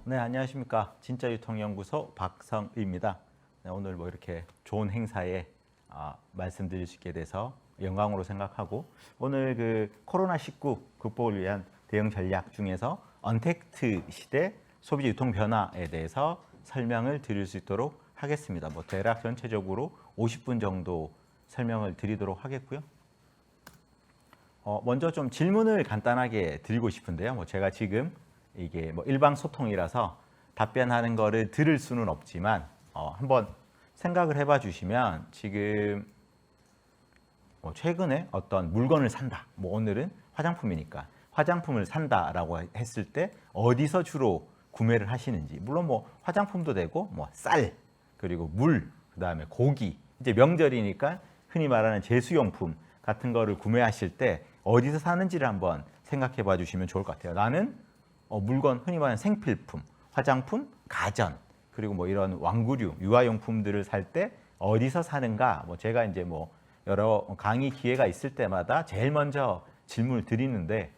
네, 안녕하십니까. 진짜유통연구소 박성의입니다. 네, 오늘 뭐 이렇게 좋은 행사에 말씀드릴 수 있게 돼서 영광으로 생각하고, 오늘 그 코로나19 극복을 위한 대응 전략 중에서 언택트 시대 소비 유통 변화에 대해서 설명을 드릴 수 있도록 하겠습니다. 뭐 대략 전체적으로 50분 정도 설명을 드리도록 하겠고요. 먼저 좀 질문을 간단하게 드리고 싶은데요. 뭐 제가 지금 이게 뭐 일방 소통이라서 답변하는 거를 들을 수는 없지만 한번 생각을 해봐 주시면, 지금 뭐 최근에 어떤 물건을 산다. 뭐 오늘은 화장품이니까 화장품을 산다라고 했을 때 어디서 주로 구매를 하시는지, 물론 뭐 화장품도 되고 뭐 쌀, 그리고 물, 그다음에 고기, 이제 명절이니까 흔히 말하는 제수용품 같은 거를 구매하실 때 어디서 사는지를 한번 생각해 봐 주시면 좋을 것 같아요. 나는 물건, 흔히 말하는 생필품, 화장품, 가전, 그리고 뭐 이런 왕구류, 유아용품들을 살 때 어디서 사는가? 뭐 제가 이제 뭐 여러 강의 기회가 있을 때마다 제일 먼저 질문을 드리는데,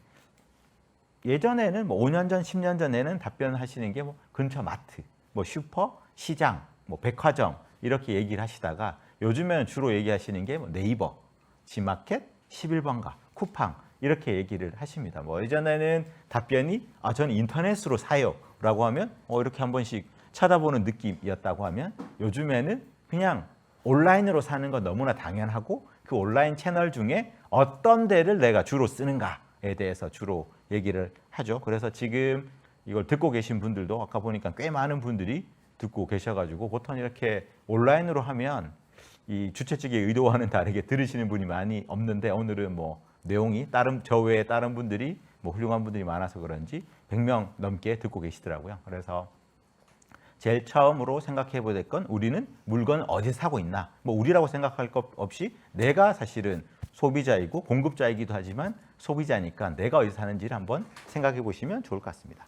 예전에는 뭐 5년 전, 10년 전에는 답변하시는 게 뭐 근처 마트, 뭐 슈퍼, 시장, 뭐 백화점 이렇게 얘기를 하시다가, 요즘에는 주로 얘기하시는 게 뭐 네이버, 지마켓, 11번가, 쿠팡 이렇게 얘기를 하십니다. 뭐 예전에는 답변이 저는 인터넷으로 사요 라고 하면 이렇게 한 번씩 쳐다보는 느낌이었다고 하면, 요즘에는 그냥 온라인으로 사는 건 너무나 당연하고, 그 온라인 채널 중에 어떤 데를 내가 주로 쓰는가에 대해서 주로 얘기를 하죠. 그래서 지금 이걸 듣고 계신 분들도 아까 보니까 꽤 많은 분들이 듣고 계셔가지고, 보통 이렇게 온라인으로 하면 이 주최 측의 의도와는 다르게 들으시는 분이 많이 없는데, 오늘은 뭐 내용이 저 외에 다른 분들이 뭐 훌륭한 분들이 많아서 그런지 100명 넘게 듣고 계시더라고요. 그래서 제일 처음으로 생각해 보야 될 건, 우리는 물건을 어디서 사고 있나. 뭐 우리라고 생각할 것 없이 내가 사실은 소비자이고 공급자이기도 하지만 소비자니까 내가 어디서 사는지를 한번 생각해 보시면 좋을 것 같습니다.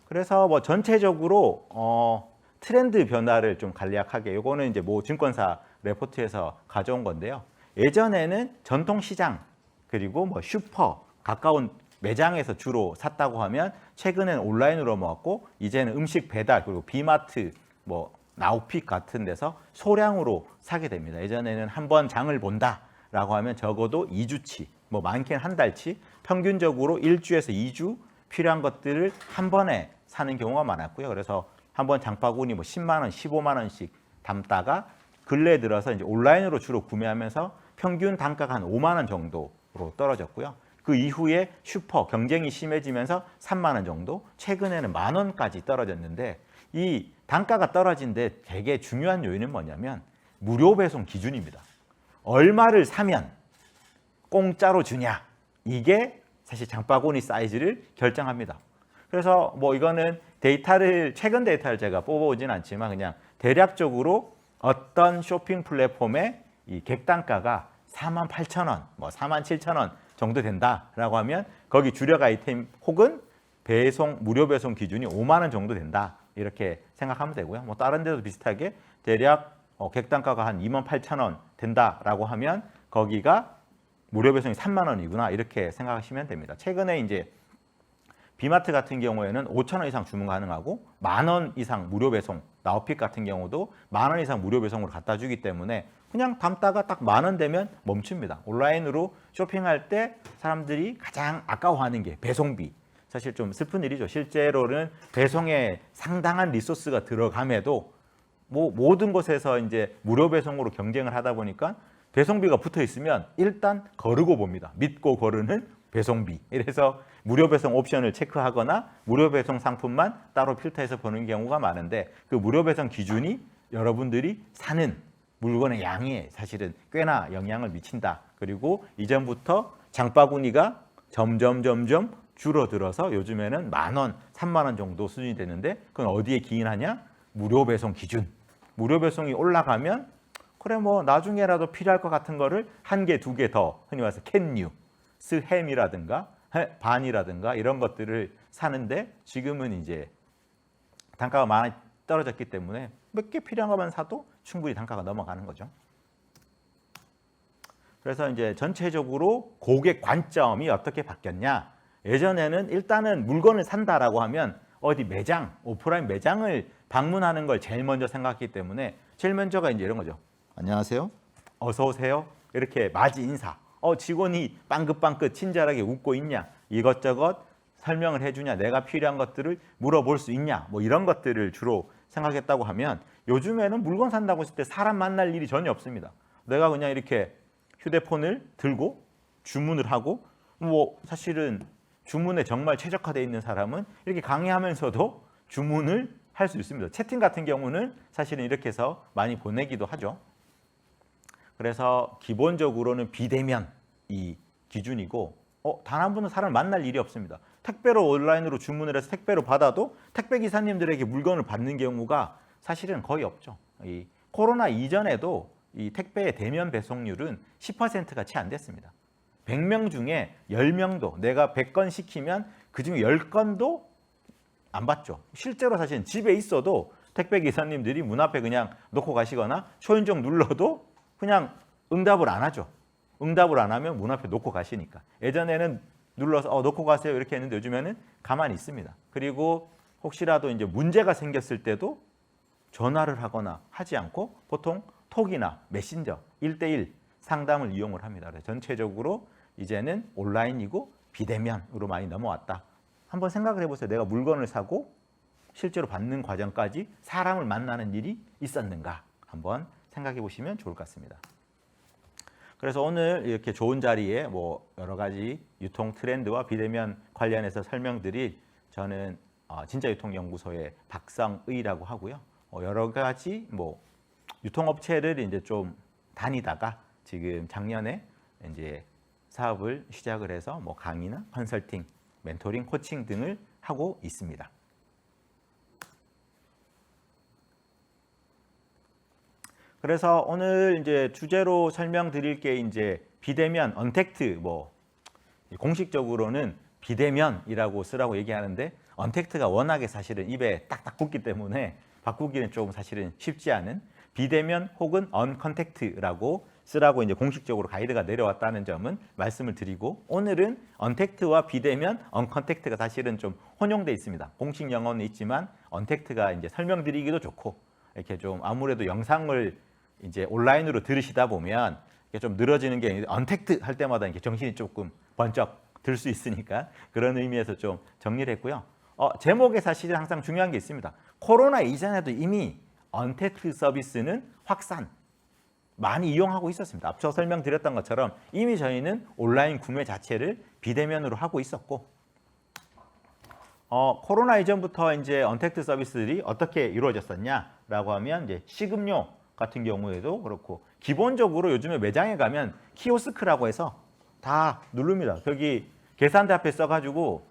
그래서 뭐 전체적으로 트렌드 변화를 좀 간략하게, 요거는 이제 모 증권사 레포트에서 가져온 건데요. 예전에는 전통시장, 그리고 뭐 슈퍼, 가까운 매장에서 주로 샀다고 하면, 최근에는 온라인으로 먹었고, 이제는 음식 배달, 그리고 비마트, 뭐 나우픽 같은 데서 소량으로 사게 됩니다. 예전에는 한 번 장을 본다라고 하면 적어도 2주치, 뭐 많게는 한 달치, 평균적으로 1주에서 2주 필요한 것들을 한 번에 사는 경우가 많았고요. 그래서 한 번 장바구니 뭐 10만 원, 15만 원씩 담다가 근래에 들어서 이제 온라인으로 주로 구매하면서 평균 단가가 한 5만 원 정도로 떨어졌고요. 그 이후에 슈퍼 경쟁이 심해지면서 3만 원 정도, 최근에는 만 원까지 떨어졌는데, 이 단가가 떨어진 데 되게 중요한 요인은 뭐냐면 무료 배송 기준입니다. 얼마를 사면 공짜로 주냐, 이게 사실 장바구니 사이즈를 결정합니다. 그래서 뭐 이거는 최근 데이터를 제가 뽑아오진 않지만, 그냥 대략적으로 어떤 쇼핑 플랫폼의 이 객단가가 48,000원, 뭐 47,000원 정도 된다라고 하면, 거기 주력 아이템 혹은 무료 배송 기준이 5만 원 정도 된다, 이렇게 생각하면 되고요. 뭐 다른 데도 비슷하게 대략 객단가가 한 28,000원 된다라고 하면, 거기가 무료 배송이 3만 원이구나, 이렇게 생각하시면 됩니다. 최근에 이제 비마트 같은 경우에는 5천 원 이상 주문 가능하고, 만 원 이상 무료 배송, 나우픽 같은 경우도 만 원 이상 무료 배송으로 갖다 주기 때문에 그냥 담다가 딱 만 원 되면 멈춥니다. 온라인으로 쇼핑할 때 사람들이 가장 아까워하는 게 배송비. 사실 좀 슬픈 일이죠. 실제로는 배송에 상당한 리소스가 들어감에도 뭐 모든 곳에서 이제 무료 배송으로 경쟁을 하다 보니까 배송비가 붙어 있으면 일단 거르고 봅니다. 믿고 거르는 배송비. 이래서 무료 배송 옵션을 체크하거나 무료 배송 상품만 따로 필터해서 보는 경우가 많은데, 그 무료 배송 기준이 여러분들이 사는 물건의 양에 사실은 꽤나 영향을 미친다. 그리고 이전부터 장바구니가 점점 줄어들어서 요즘에는 만 원, 3만 원 정도 수준이 되는데, 그건 어디에 기인하냐? 무료 배송 기준. 무료 배송이 올라가면 그래 뭐 나중에라도 필요할 것 같은 거를 한 개, 두 개 더, 흔히 말해서 캔유, 스햄이라든가 반이라든가 이런 것들을 사는데, 지금은 이제 단가가 많이 떨어졌기 때문에 몇 개 필요한 것만 사도 충분히 단가가 넘어가는 거죠. 그래서 이제 전체적으로 고객 관점이 어떻게 바뀌었냐. 예전에는 일단은 물건을 산다라고 하면 어디 매장, 오프라인 매장을 방문하는 걸 제일 먼저 생각했기 때문에 제일 먼저가 이제 이런 거죠. 안녕하세요. 어서 오세요. 이렇게 맞이 인사. 직원이 빵긋빵긋 친절하게 웃고 있냐. 이것저것 설명을 해주냐. 내가 필요한 것들을 물어볼 수 있냐. 뭐 이런 것들을 주로 생각했다고 하면 요즘에는 물건 산다고 했을 때 사람 만날 일이 전혀 없습니다. 내가 그냥 이렇게 휴대폰을 들고 주문을 하고 뭐 사실은 주문에 정말 최적화되어 있는 사람은 이렇게 강의하면서도 주문을 할 수 있습니다. 채팅 같은 경우는 사실은 이렇게 해서 많이 보내기도 하죠. 그래서 기본적으로는 비대면이 기준이고 단 한 분은 사람을 만날 일이 없습니다. 택배로 온라인으로 주문을 해서 택배로 받아도 택배 기사님들에게 물건을 받는 경우가 사실은 거의 없죠. 이 코로나 이전에도 이 택배의 대면 배송률은 10%가 채 안 됐습니다. 100명 중에 10명도 내가 100건 시키면 그중에 10건도 안 받죠. 실제로 사실 집에 있어도 택배 기사님들이 문 앞에 그냥 놓고 가시거나 초인종 눌러도 그냥 응답을 안 하죠. 응답을 안 하면 문 앞에 놓고 가시니까. 예전에는 눌러서 놓고 가세요 이렇게 했는데 요즘에는 가만히 있습니다. 그리고 혹시라도 이제 문제가 생겼을 때도 전화를 하거나 하지 않고 보통 톡이나 메신저 1대1 상담을 이용을 합니다. 그래서 전체적으로 이제는 온라인이고 비대면으로 많이 넘어왔다. 한번 생각을 해보세요. 내가 물건을 사고 실제로 받는 과정까지 사람을 만나는 일이 있었는가 한번 생각해 보시면 좋을 것 같습니다. 그래서 오늘 이렇게 좋은 자리에 뭐 여러 가지 유통 트렌드와 비대면 관련해서 설명드릴 저는 진짜유통연구소의 박성의라고 하고요. 여러 가지 뭐 유통업체를 이제 좀 다니다가 지금 작년에 이제 사업을 시작을 해서 뭐 강의나 컨설팅, 멘토링, 코칭 등을 하고 있습니다. 그래서 오늘 이제 주제로 설명드릴 게 이제 비대면, 언택트 뭐 공식적으로는 비대면이라고 쓰라고 얘기하는데 언택트가 워낙에 사실은 입에 딱딱 붙기 때문에 바꾸기는 좀 사실은 쉽지 않은 비대면 혹은 언컨택트라고 쓰라고 이제 공식적으로 가이드가 내려왔다는 점은 말씀을 드리고 오늘은 언택트와 비대면, 언컨택트가 사실은 좀 혼용돼 있습니다. 공식 영어는 있지만 언택트가 이제 설명드리기도 좋고 이렇게 좀 아무래도 영상을 이제 온라인으로 들으시다 보면 이게 좀 늘어지는 게 언택트 할 때마다 이렇게 정신이 조금 번쩍 들 수 있으니까 그런 의미에서 좀 정리를 했고요. 제목에 사실은 항상 중요한 게 있습니다. 코로나 이전에도 이미 언택트 서비스는 확산 많이 이용하고 있었습니다. 앞서 설명드렸던 것처럼 이미 저희는 온라인 구매 자체를 비대면으로 하고 있었고 코로나 이전부터 이제 언택트 서비스들이 어떻게 이루어졌었냐라고 하면 이제 식음료 같은 경우에도 그렇고 기본적으로 요즘에 매장에 가면 키오스크라고 해서 다 누릅니다. 거기 계산대 앞에 써가지고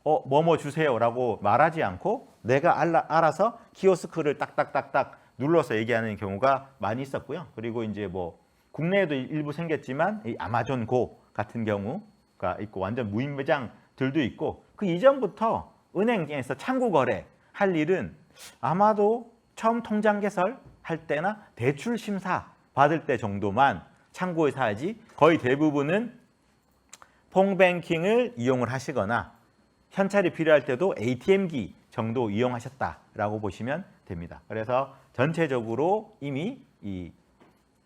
뭐뭐 주세요라고 말하지 않고 내가 알아서 키오스크를 딱딱딱딱 눌러서 얘기하는 경우가 많이 있었고요. 그리고 이제 뭐 국내에도 일부 생겼지만 이 아마존 고 같은 경우가 있고 완전 무인 매장들도 있고 그 이전부터 은행에서 창구 거래 할 일은 아마도 처음 통장 개설 할 때나 대출 심사 받을 때 정도만 창구에서 하지 거의 대부분은 폰뱅킹을 이용을 하시거나 현찰이 필요할 때도 ATM기 정도 이용하셨다라고 보시면 됩니다. 그래서 전체적으로 이미 이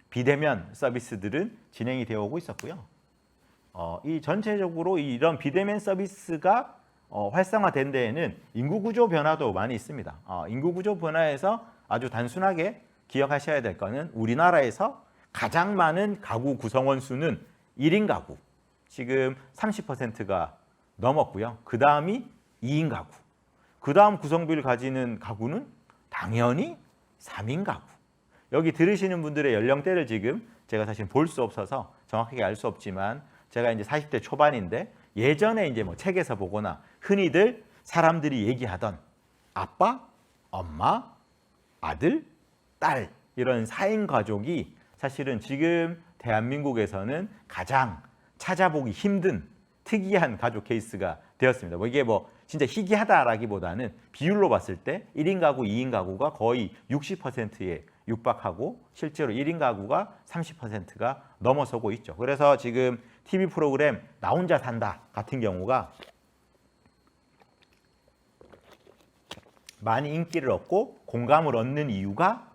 비대면 서비스들은 진행이 되어 오고 있었고요. 이 전체적으로 이런 비대면 서비스가 활성화된 데에는 인구구조 변화도 많이 있습니다. 인구구조 변화에서 아주 단순하게 기억하셔야 될 거는 우리나라에서 가장 많은 가구 구성원 수는 1인 가구. 지금 30%가 넘었고요. 그 다음이 2인 가구. 그 다음 구성비를 가지는 가구는 당연히 3인 가구. 여기 들으시는 분들의 연령대를 지금 제가 사실 볼 수 없어서 정확하게 알 수 없지만 제가 이제 40대 초반인데 예전에 이제 뭐 책에서 보거나 흔히들 사람들이 얘기하던 아빠, 엄마, 아들, 딸 이런 4인 가족이 사실은 지금 대한민국에서는 가장 찾아보기 힘든 특이한 가족 케이스가 되었습니다. 이게 뭐 진짜 희귀하다라기보다는 비율로 봤을 때 1인 가구, 2인 가구가 거의 60%에 육박하고 실제로 1인 가구가 30%가 넘어서고 있죠. 그래서 지금 TV 프로그램 나 혼자 산다 같은 경우가 많이 인기를 얻고 공감을 얻는 이유가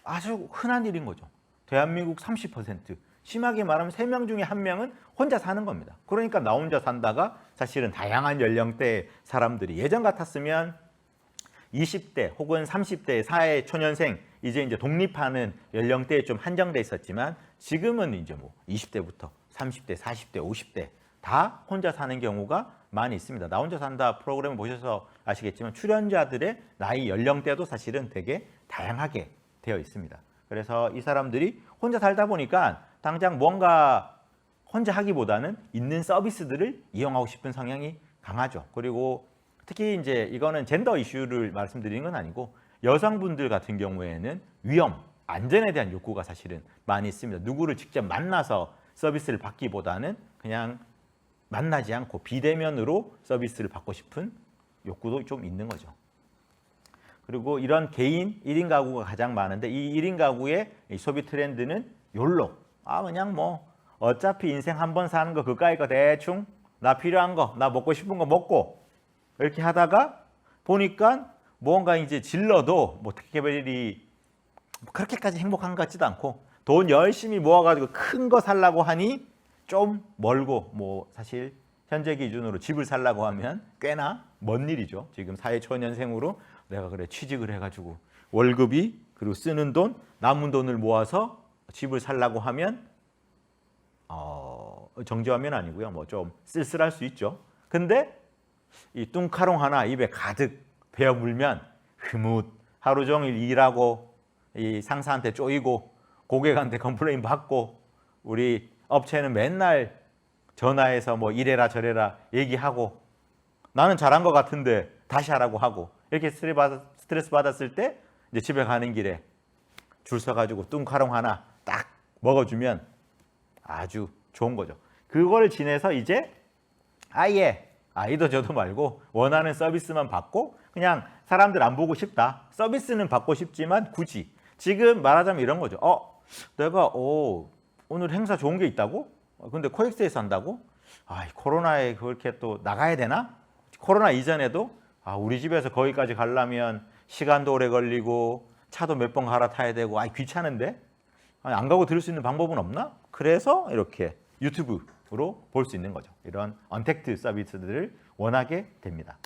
아주 흔한 일인 거죠. 대한민국 30%, 심하게 말하면 3명 중에 1명은 혼자 사는 겁니다. 그러니까 나 혼자 산다가 사실은 다양한 연령대의 사람들이 예전 같았으면 20대 혹은 30대 사회 초년생 이제 독립하는 연령대에 좀 한정돼 있었지만 지금은 이제 뭐 20대부터 30대, 40대, 50대 다 혼자 사는 경우가 많이 있습니다. 나 혼자 산다 프로그램을 보셔서 아시겠지만 출연자들의 나이 연령대도 사실은 되게 다양하게 되어 있습니다. 그래서 이 사람들이 혼자 살다 보니까 당장 뭔가 혼자 하기보다는 있는 서비스들을 이용하고 싶은 성향이 강하죠. 그리고 특히 이제 이거는 젠더 이슈를 말씀드리는 건 아니고 여성분들 같은 경우에는 위험, 안전에 대한 욕구가 사실은 많이 있습니다. 누구를 직접 만나서 서비스를 받기보다는 그냥 만나지 않고 비대면으로 서비스를 받고 싶은 욕구도 좀 있는 거죠. 그리고 이런 개인 1인 가구가 가장 많은데 이 1인 가구의 소비 트렌드는 욜로. 그냥 뭐 어차피 인생 한 번 사는 거 그까이 거 대충 나 필요한 거, 나 먹고 싶은 거 먹고 이렇게 하다가 보니까 뭔가 이제 질러도 뭐 특별히 그렇게까지 행복한 것 같지도 않고 돈 열심히 모아가지고 큰 거 살라고 하니 좀 멀고 뭐 사실 현재 기준으로 집을 살라고 하면 꽤나 먼 일이죠. 지금 사회초년생으로 내가 그래 취직을 해가지고 월급이 그리고 쓰는 돈 남은 돈을 모아서 집을 살라고 하면 정지하면 아니고요. 뭐 좀 쓸쓸할 수 있죠. 근데 이 뚱카롱 하나 입에 가득 베어 물면 흐뭇 하루 종일 일하고 이 상사한테 쪼이고 고객한테 컴플레인 받고 우리 업체는 맨날 전화해서 뭐 이래라 저래라 얘기하고 나는 잘한 것 같은데 다시 하라고 하고 이렇게 스트레스 받았을 때 이제 집에 가는 길에 줄 서가지고 뚱카롱 하나 딱 먹어주면 아주 좋은 거죠. 그걸 지내서 이제 아예 아이도 저도 말고 원하는 서비스만 받고 그냥 사람들 안 보고 싶다. 서비스는 받고 싶지만 굳이 지금 말하자면 이런 거죠. 내가 오늘 행사 좋은 게 있다고? 근데 코엑스에서 한다고? 코로나에 그렇게 또 나가야 되나? 코로나 이전에도 우리 집에서 거기까지 가려면 시간도 오래 걸리고 차도 몇 번 갈아타야 되고 귀찮은데 안 가고 들을 수 있는 방법은 없나? 그래서 이렇게 유튜브로 볼 수 있는 거죠. 이런 언택트 서비스들을 원하게 됩니다.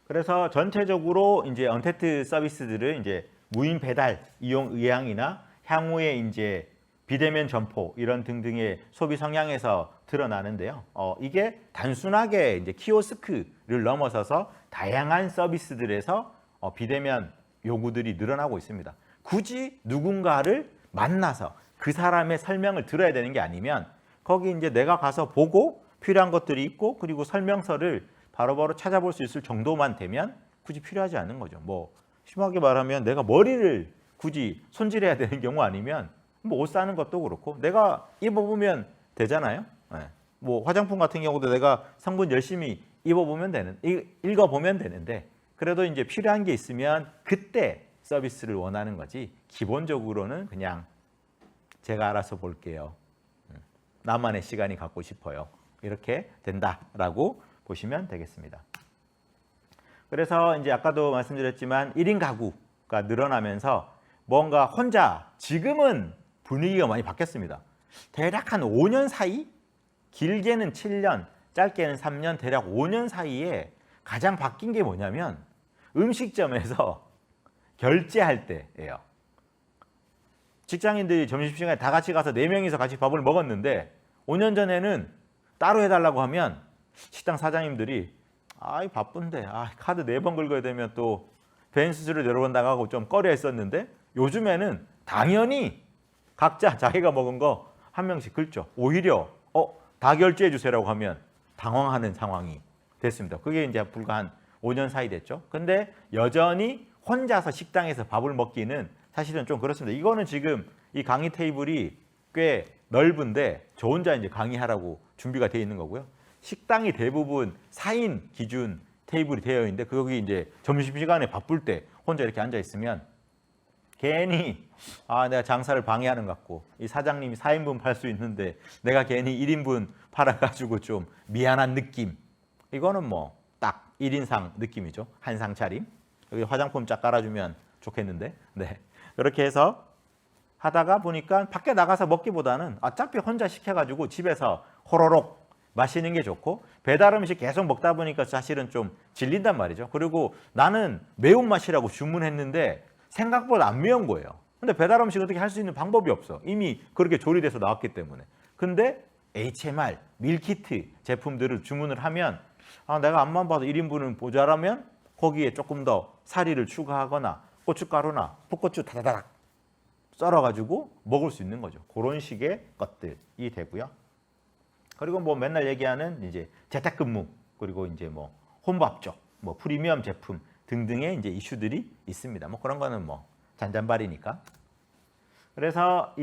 그래서 전체적으로 이제 언택트 서비스들은 이제 무인 배달 이용 의향이나 향후에 이제 비대면 점포 이런 등등의 소비 성향에서 드러나는데요. 이게 단순하게 이제 키오스크를 넘어서서 다양한 서비스들에서 비대면 요구들이 늘어나고 있습니다. 굳이 누군가를 만나서 그 사람의 설명을 들어야 되는 게 아니면 거기 이제 내가 가서 보고 필요한 것들이 있고 그리고 설명서를 바로바로 찾아볼 수 있을 정도만 되면 굳이 필요하지 않은 거죠. 뭐 심하게 말하면 내가 머리를 굳이 손질해야 되는 경우 아니면 뭐 옷 사는 것도 그렇고 내가 입어보면 되잖아요. 뭐 화장품 같은 경우도 내가 성분 열심히 읽어보면 되는데 그래도 이제 필요한 게 있으면 그때 서비스를 원하는 거지 기본적으로는 그냥 제가 알아서 볼게요. 나만의 시간이 갖고 싶어요. 이렇게 된다라고 보시면 되겠습니다. 그래서 이제 아까도 말씀드렸지만 1인 가구가 늘어나면서 뭔가 혼자 지금은 분위기가 많이 바뀌었습니다. 대략 한 5년 사이, 길게는 7년, 짧게는 3년, 대략 5년 사이에 가장 바뀐 게 뭐냐면 음식점에서 결제할 때예요. 직장인들이 점심시간에 다 같이 가서 4명이서 같이 밥을 먹었는데 5년 전에는 따로 해달라고 하면 식당 사장님들이 바쁜데 카드 4번 긁어야 되면 또 배인 수수료 여러 번 나가고 좀 꺼려 했었는데 요즘에는 당연히 각자 자기가 먹은 거 한 명씩 긁죠. 오히려 다 결제해 주세요라고 하면 당황하는 상황이 됐습니다. 그게 이제 불과 한 5년 사이 됐죠. 근데 여전히 혼자서 식당에서 밥을 먹기는 사실은 좀 그렇습니다. 이거는 지금 이 강의 테이블이 꽤 넓은데 저 혼자 이제 강의하라고 준비가 되어 있는 거고요. 식당이 대부분 4인 기준 테이블이 되어 있는데 거기 이제 점심시간에 바쁠 때 혼자 이렇게 앉아 있으면 괜히 내가 장사를 방해하는 것 같고 이 사장님이 4인분 팔 수 있는데 내가 괜히 1인분 팔아가지고 좀 미안한 느낌. 이거는 뭐 딱 1인상 느낌이죠. 한상 차림. 여기 화장품 쫙 깔아주면 좋겠는데. 네. 그렇게 해서 하다가 보니까 밖에 나가서 먹기보다는 어차피 혼자 시켜가지고 집에서 호로록 마시는 게 좋고, 배달 음식 계속 먹다 보니까 사실은 좀 질린단 말이죠. 그리고 나는 매운맛이라고 주문했는데 생각보다 안 매운 거예요. 근데 배달 음식 어떻게 할 수 있는 방법이 없어. 이미 그렇게 조리돼서 나왔기 때문에. 근데 HMR, 밀키트 제품들을 주문을 하면 내가 앞만 봐도 1인분은 모자라면 거기에 조금 더 사리를 추가하거나 고춧가루나 풋고추 다다닥 썰어가지고 먹을 수 있는 거죠. 그런 식의 것들이 되고요. 그리고 뭐 맨날 얘기하는 이제 재택근무, 그리고 이제 뭐 혼밥족, 뭐 프리미엄 제품 등등의 이제 이슈들이 있습니다. 뭐 그런 거는 뭐 잔잔바리니까. 그래서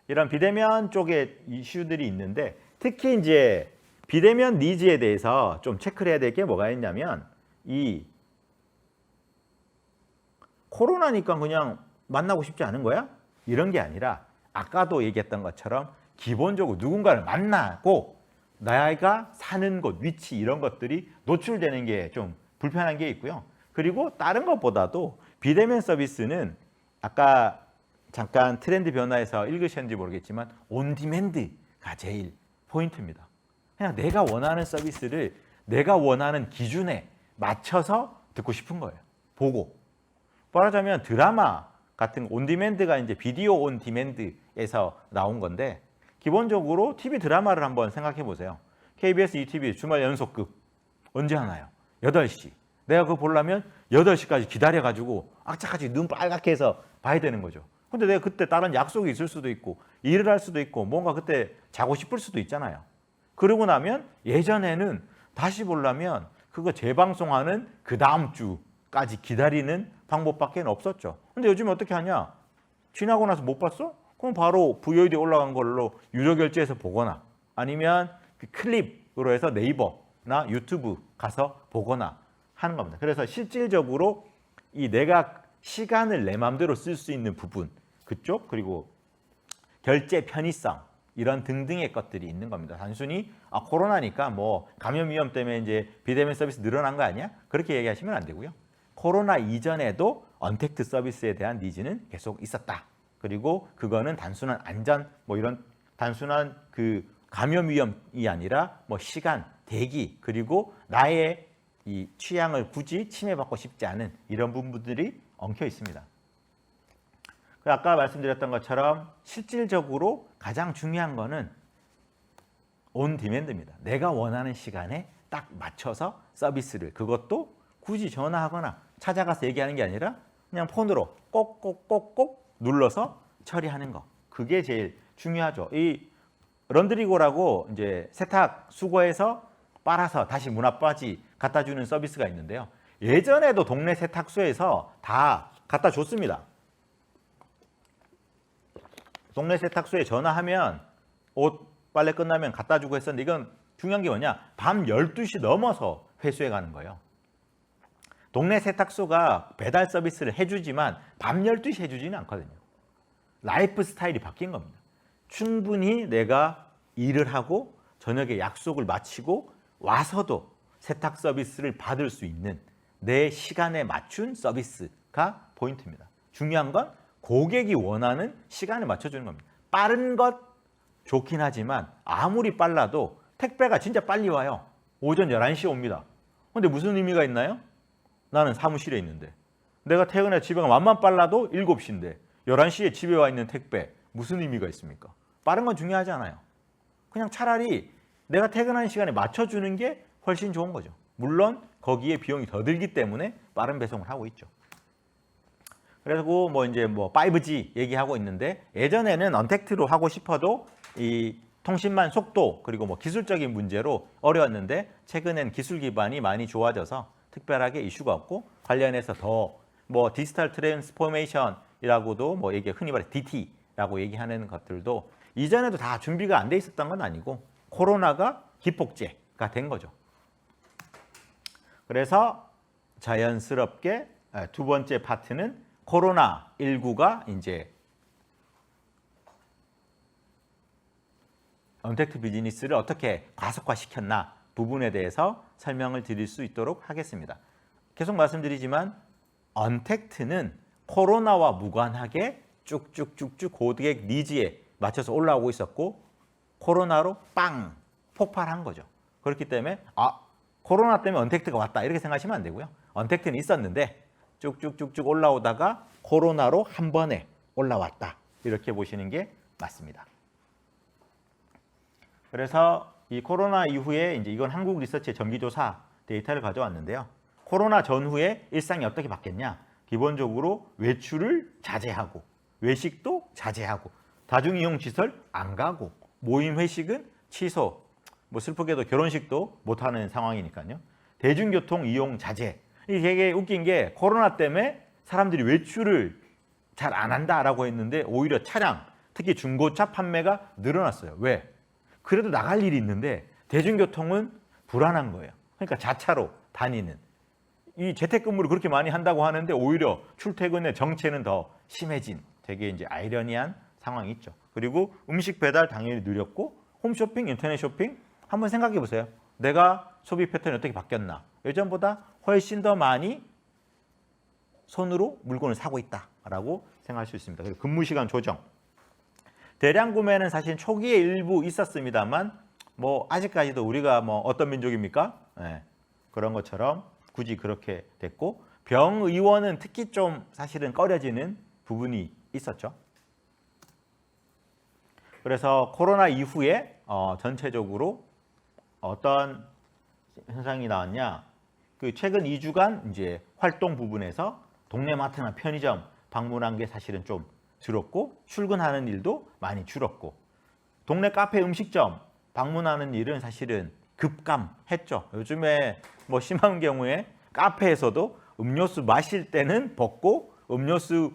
이런 비대면 쪽에 이슈들이 있는데, 특히 이제 비대면 니즈에 대해서 좀 체크를 해야 될 게 뭐가 있냐면, 이 코로나니까 그냥 만나고 싶지 않은 거야? 이런 게 아니라 아까도 얘기했던 것처럼 기본적으로 누군가를 만나고 나가 사는 곳, 위치 이런 것들이 노출되는 게 좀 불편한 게 있고요. 그리고 다른 것보다도 비대면 서비스는 아까 잠깐 트렌드 변화에서 읽으셨는지 모르겠지만 온디맨드가 제일 포인트입니다. 그냥 내가 원하는 서비스를 내가 원하는 기준에 맞춰서 듣고 싶은 거예요. 보고. 말하자면 드라마 같은 온디맨드가 이제 비디오 온디맨드에서 나온 건데, 기본적으로 TV 드라마를 한번 생각해 보세요. KBS ETV 주말 연속극 언제 하나요? 8시. 내가 그거 보려면 8시까지 기다려가지고 악착같이 눈 빨갛게 해서 봐야 되는 거죠. 근데 내가 그때 다른 약속이 있을 수도 있고 일을 할 수도 있고 뭔가 그때 자고 싶을 수도 있잖아요. 그러고 나면 예전에는 다시 보려면 그거 재방송하는 그 다음 주까지 기다리는 방법밖에 없었죠. 근데 요즘 어떻게 하냐? 지나고 나서 못 봤어? 그럼 바로 VOD 올라간 걸로 유료 결제해서 보거나, 아니면 그 클립으로 해서 네이버나 유튜브 가서 보거나 하는 겁니다. 그래서 실질적으로 이 내가 시간을 내 마음대로 쓸 수 있는 부분 그쪽, 그리고 결제 편의성 이런 등등의 것들이 있는 겁니다. 단순히 코로나니까 뭐 감염 위험 때문에 이제 비대면 서비스 늘어난 거 아니야? 그렇게 얘기하시면 안 되고요. 코로나 이전에도 언택트 서비스에 대한 니즈는 계속 있었다. 그리고 그거는 단순한 안전 뭐 이런 단순한 그 감염 위험이 아니라 뭐 시간, 대기, 그리고 나의 이 취향을 굳이 침해받고 싶지 않은 이런 부분들이 엉켜 있습니다. 아까 말씀드렸던 것처럼 실질적으로 가장 중요한 거는 온 디맨드입니다. 내가 원하는 시간에 딱 맞춰서 서비스를, 그것도 굳이 전화하거나 찾아가서 얘기하는 게 아니라 그냥 폰으로 꼭꼭꼭꼭 눌러서 처리하는 거. 그게 제일 중요하죠. 이 런드리고라고 이제 세탁 수거해서 빨아서 다시 문 앞까지 갖다 주는 서비스가 있는데요. 예전에도 동네 세탁소에서 다 갖다 줬습니다. 동네 세탁소에 전화하면 옷 빨래 끝나면 갖다 주고 했었는데, 이건 중요한 게 뭐냐? 밤 12시 넘어서 회수해 가는 거예요. 동네 세탁소가 배달 서비스를 해주지만 밤 12시 해주지는 않거든요. 라이프 스타일이 바뀐 겁니다. 충분히 내가 일을 하고 저녁에 약속을 마치고 와서도 세탁 서비스를 받을 수 있는 내 시간에 맞춘 서비스가 포인트입니다. 중요한 건 고객이 원하는 시간을 맞춰주는 겁니다. 빠른 것 좋긴 하지만 아무리 빨라도 택배가 진짜 빨리 와요. 오전 11시에 옵니다. 근데 무슨 의미가 있나요? 나는 사무실에 있는데, 내가 퇴근해 집에 가면 맘만 빨라도 7시인데 11시에 집에 와 있는 택배 무슨 의미가 있습니까? 빠른 건 중요하지 않아요. 그냥 차라리 내가 퇴근하는 시간에 맞춰주는 게 훨씬 좋은 거죠. 물론 거기에 비용이 더 들기 때문에 빠른 배송을 하고 있죠. 그리고 뭐 이제 뭐 5G 얘기하고 있는데, 예전에는 언택트로 하고 싶어도 이 통신망 속도 그리고 뭐 기술적인 문제로 어려웠는데, 최근엔 기술 기반이 많이 좋아져서 특별하게 이슈가 없고, 관련해서 더 뭐 디지털 트랜스포메이션이라고도 뭐 얘기 흔히 말해 DT라고 얘기하는 것들도 이전에도 다 준비가 안 돼 있었던 건 아니고 코로나가 기폭제가 된 거죠. 그래서 자연스럽게 두 번째 파트는 코로나19가 이제 언택트 비즈니스를 어떻게 가속화시켰나 부분에 대해서 설명을 드릴 수 있도록 하겠습니다. 계속 말씀드리지만 언택트는 코로나와 무관하게 쭉쭉쭉쭉 고객 니즈에 맞춰서 올라오고 있었고 코로나로 빵 폭발한 거죠. 그렇기 때문에 코로나 때문에 언택트가 왔다 이렇게 생각하시면 안 되고요. 언택트는 있었는데 쭉쭉쭉쭉 올라오다가 코로나로 한 번에 올라왔다 이렇게 보시는 게 맞습니다. 그래서 이 코로나 이후에 이제 이건 한국 리서치의 정기조사 데이터를 가져왔는데요. 코로나 전후에 일상이 어떻게 바뀌었냐? 기본적으로 외출을 자제하고 외식도 자제하고 다중이용 시설 안 가고 모임 회식은 취소. 뭐 슬프게도 결혼식도 못하는 상황이니까요. 대중교통 이용 자제. 이게 되게 웃긴 게 코로나 때문에 사람들이 외출을 잘 안 한다라고 했는데 오히려 차량, 특히 중고차 판매가 늘어났어요. 왜? 그래도 나갈 일이 있는데 대중교통은 불안한 거예요. 그러니까 자차로 다니는. 이 재택근무를 그렇게 많이 한다고 하는데 오히려 출퇴근의 정체는 더 심해진 되게 이제 아이러니한 상황이 있죠. 그리고 음식 배달 당연히 느렸고 홈쇼핑, 인터넷 쇼핑 한번 생각해 보세요. 내가 소비 패턴이 어떻게 바뀌었나? 예전보다 훨씬 더 많이 손으로 물건을 사고 있다라고 생각할 수 있습니다. 그리고 근무 시간 조정. 대량 구매는 사실 초기에 일부 있었습니다만 뭐 아직까지도 우리가 뭐 어떤 민족입니까? 네, 그런 것처럼 굳이 그렇게 됐고 병의원은 특히 좀 사실은 꺼려지는 부분이 있었죠. 그래서 코로나 이후에 전체적으로 어떤 현상이 나왔냐? 그 최근 2주간 이제 활동 부분에서 동네 마트나 편의점 방문한 게 사실은 좀 줄었고 출근하는 일도 많이 줄었고 동네 카페 음식점 방문하는 일은 사실은 급감했죠. 요즘에 뭐 심한 경우에 카페에서도 음료수 마실 때는 벗고 음료수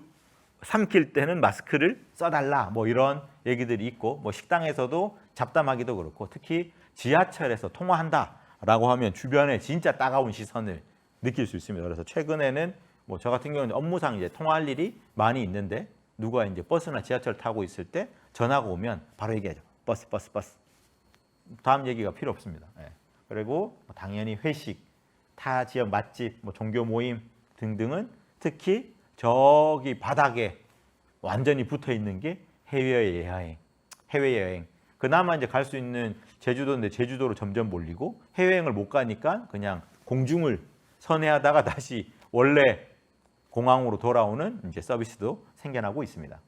삼킬 때는 마스크를 써달라 뭐 이런 얘기들이 있고 뭐 식당에서도 잡담하기도 그렇고 특히 지하철에서 통화한다라고 하면 주변에 진짜 따가운 시선을 느낄 수 있습니다. 그래서 최근에는 뭐 저 같은 경우는 업무상 이제 통화할 일이 많이 있는데 누가 이제 버스나 지하철 타고 있을 때 전화가 오면 바로 얘기하죠. 버스. 다음 얘기가 필요 없습니다. 예. 그리고 당연히 회식, 타 지역 맛집, 뭐 종교 모임 등등은 특히 저기 바닥에 완전히 붙어 있는 게 해외여행. 그나마 이제 갈 수 있는 제주도인데 제주도로 점점 몰리고 해외여행을 못 가니까 그냥 공중을 선회하다가 다시 원래 공항으로 돌아오는 이제 서비스도 생겨나고 있습니다.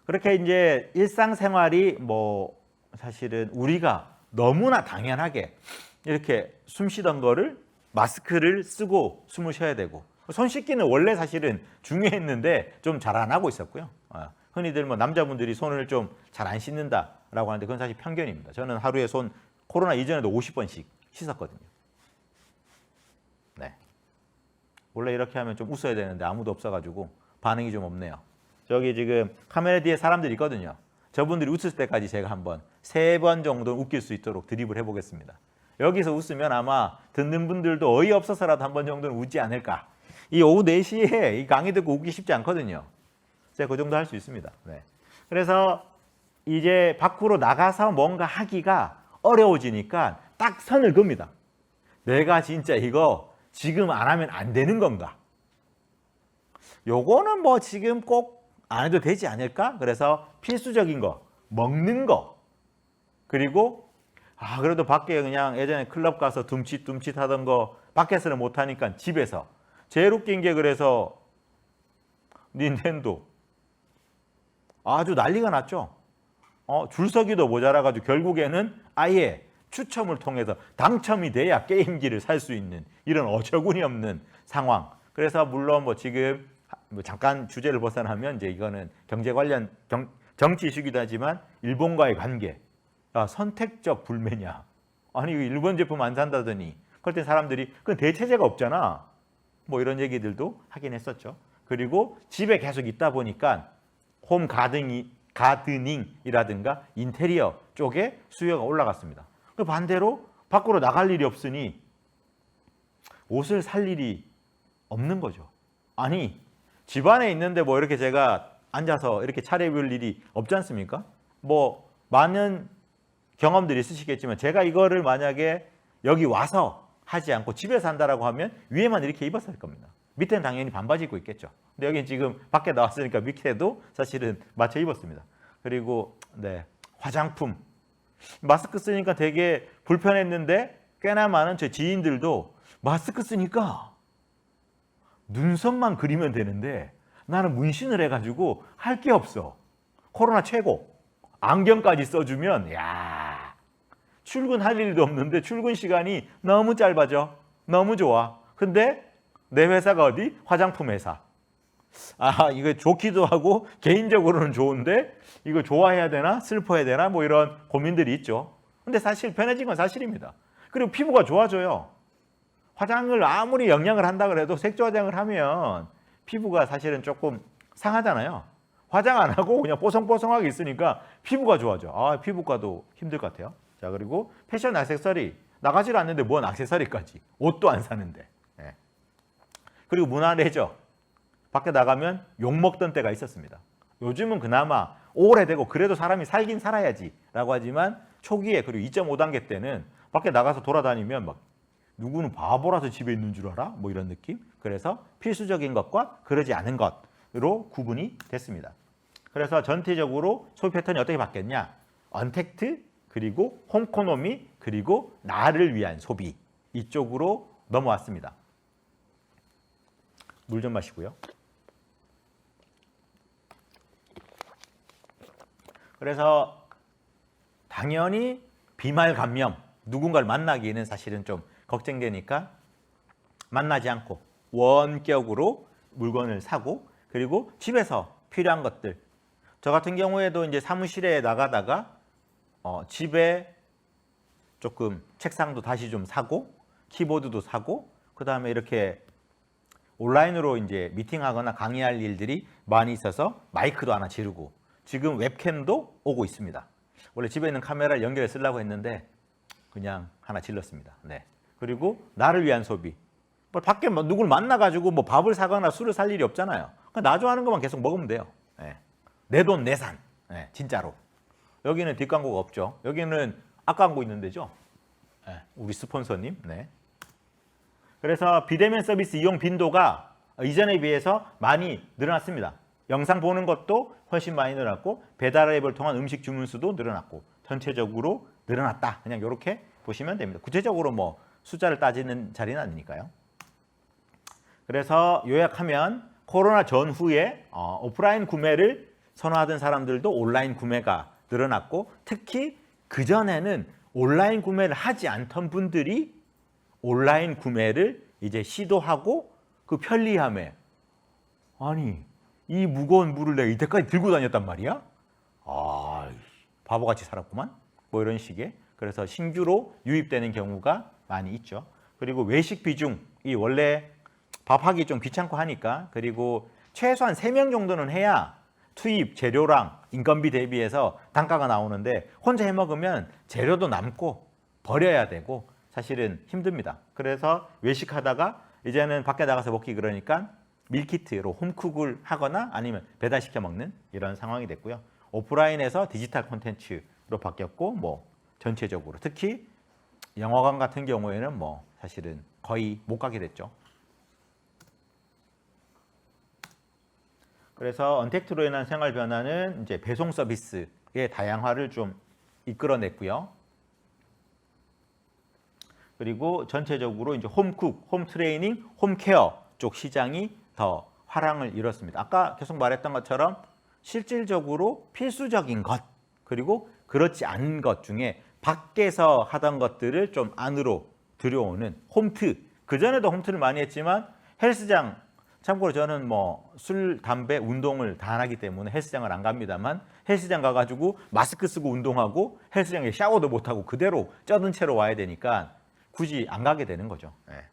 그렇게 이제 일상생활이 뭐 사실은 우리가 너무나 당연하게 이렇게 숨 쉬던 거를 마스크를 쓰고 숨을 쉬어야 되고 손 씻기는 원래 사실은 중요했는데 좀 잘 안 하고 있었고요. 흔히들 뭐 남자분들이 손을 좀 잘 안 씻는다라고 하는데 그건 사실 편견입니다. 저는 하루에 손 코로나 이전에도 50번씩 씻었거든요. 네. 원래 이렇게 하면 좀 웃어야 되는데 아무도 없어가지고 반응이 좀 없네요. 저기 지금 카메라 뒤에 사람들이 있거든요. 저분들이 웃을 때까지 제가 한번 3번 정도 웃길 수 있도록 드립을 해보겠습니다. 여기서 웃으면 아마 듣는 분들도 어이없어서라도 한 번 정도는 웃지 않을까. 이 오후 4시에 이 강의 듣고 웃기 쉽지 않거든요. 제가 그 정도 할 수 있습니다. 네. 그래서 이제 밖으로 나가서 뭔가 하기가 어려워지니까 딱 선을 긋니다. 내가 진짜 이거 지금 안 하면 안 되는 건가? 요거는 뭐 지금 꼭 안 해도 되지 않을까? 그래서 필수적인 거, 먹는 거, 그리고 그래도 밖에 그냥 예전에 클럽 가서 둠칫둠칫 하던 거 밖에서는 못 하니까 집에서. 제일 웃긴 게 그래서 닌텐도 아주 난리가 났죠. 줄서기도 모자라가지고 결국에는 아예 추첨을 통해서 당첨이 돼야 게임기를 살 수 있는 이런 어처구니 없는 상황. 그래서 물론 뭐 지금 뭐 잠깐 주제를 벗어나면 이제 이거는 경제 관련 정치 이슈기도 하지만 일본과의 관계. 선택적 불매냐. 아니 일본 제품 안 산다더니 그럴 때 사람들이 그건 대체제가 없잖아. 뭐 이런 얘기들도 하긴 했었죠. 그리고 집에 계속 있다 보니까 홈 가드닝이라든가 인테리어 쪽에 수요가 올라갔습니다. 반대로 밖으로 나갈 일이 없으니 옷을 살 일이 없는 거죠. 아니 집안에 있는데 뭐 이렇게 제가 앉아서 이렇게 차려입을 일이 없지 않습니까? 뭐 많은 경험들이 있으시겠지만 제가 이거를 만약에 여기 와서 하지 않고 집에서 한다라고 하면 위에만 이렇게 입었을 겁니다. 밑에는 당연히 반바지 입고 있겠죠. 근데 여기는 지금 밖에 나왔으니까 밑에도 사실은 맞춰 입었습니다. 그리고 네, 화장품. 마스크 쓰니까 되게 불편했는데 꽤나 많은 제 지인들도 마스크 쓰니까 눈썹만 그리면 되는데 나는 문신을 해가지고 할 게 없어. 코로나 최고. 안경까지 써주면 야, 출근할 일도 없는데 출근 시간이 너무 짧아져. 너무 좋아. 근데 내 회사가 어디? 화장품 회사. 아, 이거 좋기도 하고 개인적으로는 좋은데 이거 좋아해야 되나? 슬퍼해야 되나? 뭐 이런 고민들이 있죠. 근데 사실 편해진 건 사실입니다. 그리고 피부가 좋아져요. 화장을 아무리 영양을 한다 그래도 색조 화장을 하면 피부가 사실은 조금 상하잖아요. 화장 안 하고 그냥 뽀송뽀송하게 있으니까 피부가 좋아져. 아, 피부과도 힘들 것 같아요. 자, 그리고 패션 액세서리. 나가질 않는데 뭔 액세서리까지. 옷도 안 사는데. 네. 그리고 문화 레저. 밖에 나가면 욕먹던 때가 있었습니다. 요즘은 그나마 오래되고 그래도 사람이 살긴 살아야지 라고 하지만 초기에 그리고 2.5단계 때는 밖에 나가서 돌아다니면 막 누구는 바보라서 집에 있는 줄 알아? 뭐 이런 느낌? 그래서 필수적인 것과 그러지 않은 것으로 구분이 됐습니다. 그래서 전체적으로 소비 패턴이 어떻게 바뀌었냐? 언택트, 그리고 홈코노미, 그리고 나를 위한 소비 이쪽으로 넘어왔습니다. 물 좀 마시고요. 그래서 당연히 비말 감염, 누군가를 만나기에는 사실은 좀 걱정되니까 만나지 않고 원격으로 물건을 사고 그리고 집에서 필요한 것들. 저 같은 경우에도 이제 사무실에 나가다가 집에 조금 책상도 다시 좀 사고 키보드도 사고 그다음에 이렇게 온라인으로 이제 미팅하거나 강의할 일들이 많이 있어서 마이크도 하나 지르고 지금 웹캠도 오고 있습니다. 원래 집에 있는 카메라를 연결해 쓰려고 했는데 그냥 하나 질렀습니다. 네. 그리고 나를 위한 소비. 밖에 누굴 만나가지고 뭐 밥을 사거나 술을 살 일이 없잖아요. 나 좋아하는 것만 계속 먹으면 돼요. 네. 내 돈 내산. 네, 진짜로. 여기는 뒷광고가 없죠. 여기는 앞광고 있는 데죠. 네, 우리 스폰서님. 네. 그래서 비대면 서비스 이용 빈도가 이전에 비해서 많이 늘어났습니다. 영상 보는 것도 훨씬 많이 늘어났고 배달 앱을 통한 음식 주문 수도 늘어났고 전체적으로 늘어났다. 그냥 이렇게 보시면 됩니다. 구체적으로 뭐 숫자를 따지는 자리는 아니니까요. 그래서 요약하면 코로나 전후에 오프라인 구매를 선호하던 사람들도 온라인 구매가 늘어났고 특히 그전에는 온라인 구매를 하지 않던 분들이 온라인 구매를 이제 시도하고 그 편리함에 아니 이 무거운 물을 내가 이때까지 들고 다녔단 말이야? 아, 바보같이 살았구만. 뭐 이런 식의. 그래서 신규로 유입되는 경우가 많이 있죠. 그리고 외식 비중이 원래 밥하기 좀 귀찮고 하니까 그리고 최소한 3명 정도는 해야 투입 재료랑 인건비 대비해서 단가가 나오는데 혼자 해먹으면 재료도 남고 버려야 되고 사실은 힘듭니다. 그래서 외식하다가 이제는 밖에 나가서 먹기 그러니까 밀키트로 홈쿡을 하거나 아니면 배달시켜 먹는 이런 상황이 됐고요. 오프라인에서 디지털 콘텐츠로 바뀌었고 뭐 전체적으로 특히 영화관 같은 경우에는 뭐 사실은 거의 못 가게 됐죠. 그래서 언택트로 인한 생활 변화는 이제 배송 서비스의 다양화를 좀 이끌어냈고요. 그리고 전체적으로 이제 홈쿡, 홈트레이닝, 홈케어 쪽 시장이 더 화랑을 이뤘습니다. 아까 계속 말했던 것처럼 실질적으로 필수적인 것 그리고 그렇지 않은 것 중에 밖에서 하던 것들을 좀 안으로 들여오는 홈트. 그전에도 홈트를 많이 했지만 헬스장, 참고로 저는 뭐 술, 담배, 운동을 다 안 하기 때문에 헬스장을 안 갑니다만 헬스장 가가지고 마스크 쓰고 운동하고 헬스장에 샤워도 못하고 그대로 쩌든 채로 와야 되니까 굳이 안 가게 되는 거죠. 네.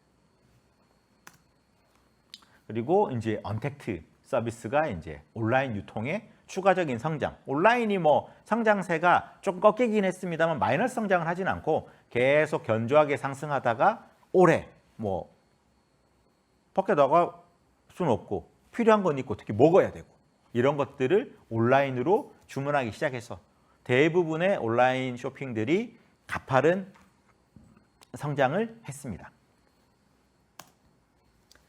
그리고 이제 언택트 서비스가 이제 온라인 유통의 추가적인 성장. 온라인이 뭐 성장세가 좀 꺾이긴 했습니다만 마이너스 성장을 하진 않고 계속 견조하게 상승하다가 올해 뭐 밖에 나갈 수는 없고 필요한 건 있고 특히 먹어야 되고 이런 것들을 온라인으로 주문하기 시작해서 대부분의 온라인 쇼핑들이 가파른 성장을 했습니다.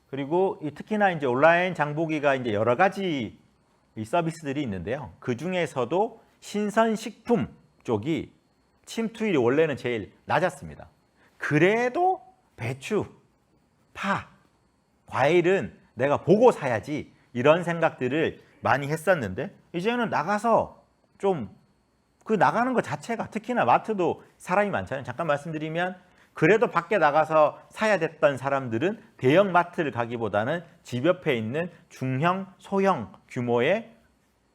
그리고 특히나 이제 온라인 장보기가 이제 여러 가지 이 서비스들이 있는데요. 그 중에서도 신선식품 쪽이 침투율이 원래는 제일 낮았습니다. 그래도 배추, 파, 과일은 내가 보고 사야지 이런 생각들을 많이 했었는데 이제는 나가서 좀 그 나가는 것 자체가 특히나 마트도 사람이 많잖아요. 잠깐 말씀드리면 그래도 밖에 나가서 사야 됐던 사람들은 대형 마트를 가기보다는 집 옆에 있는 중형, 소형 규모의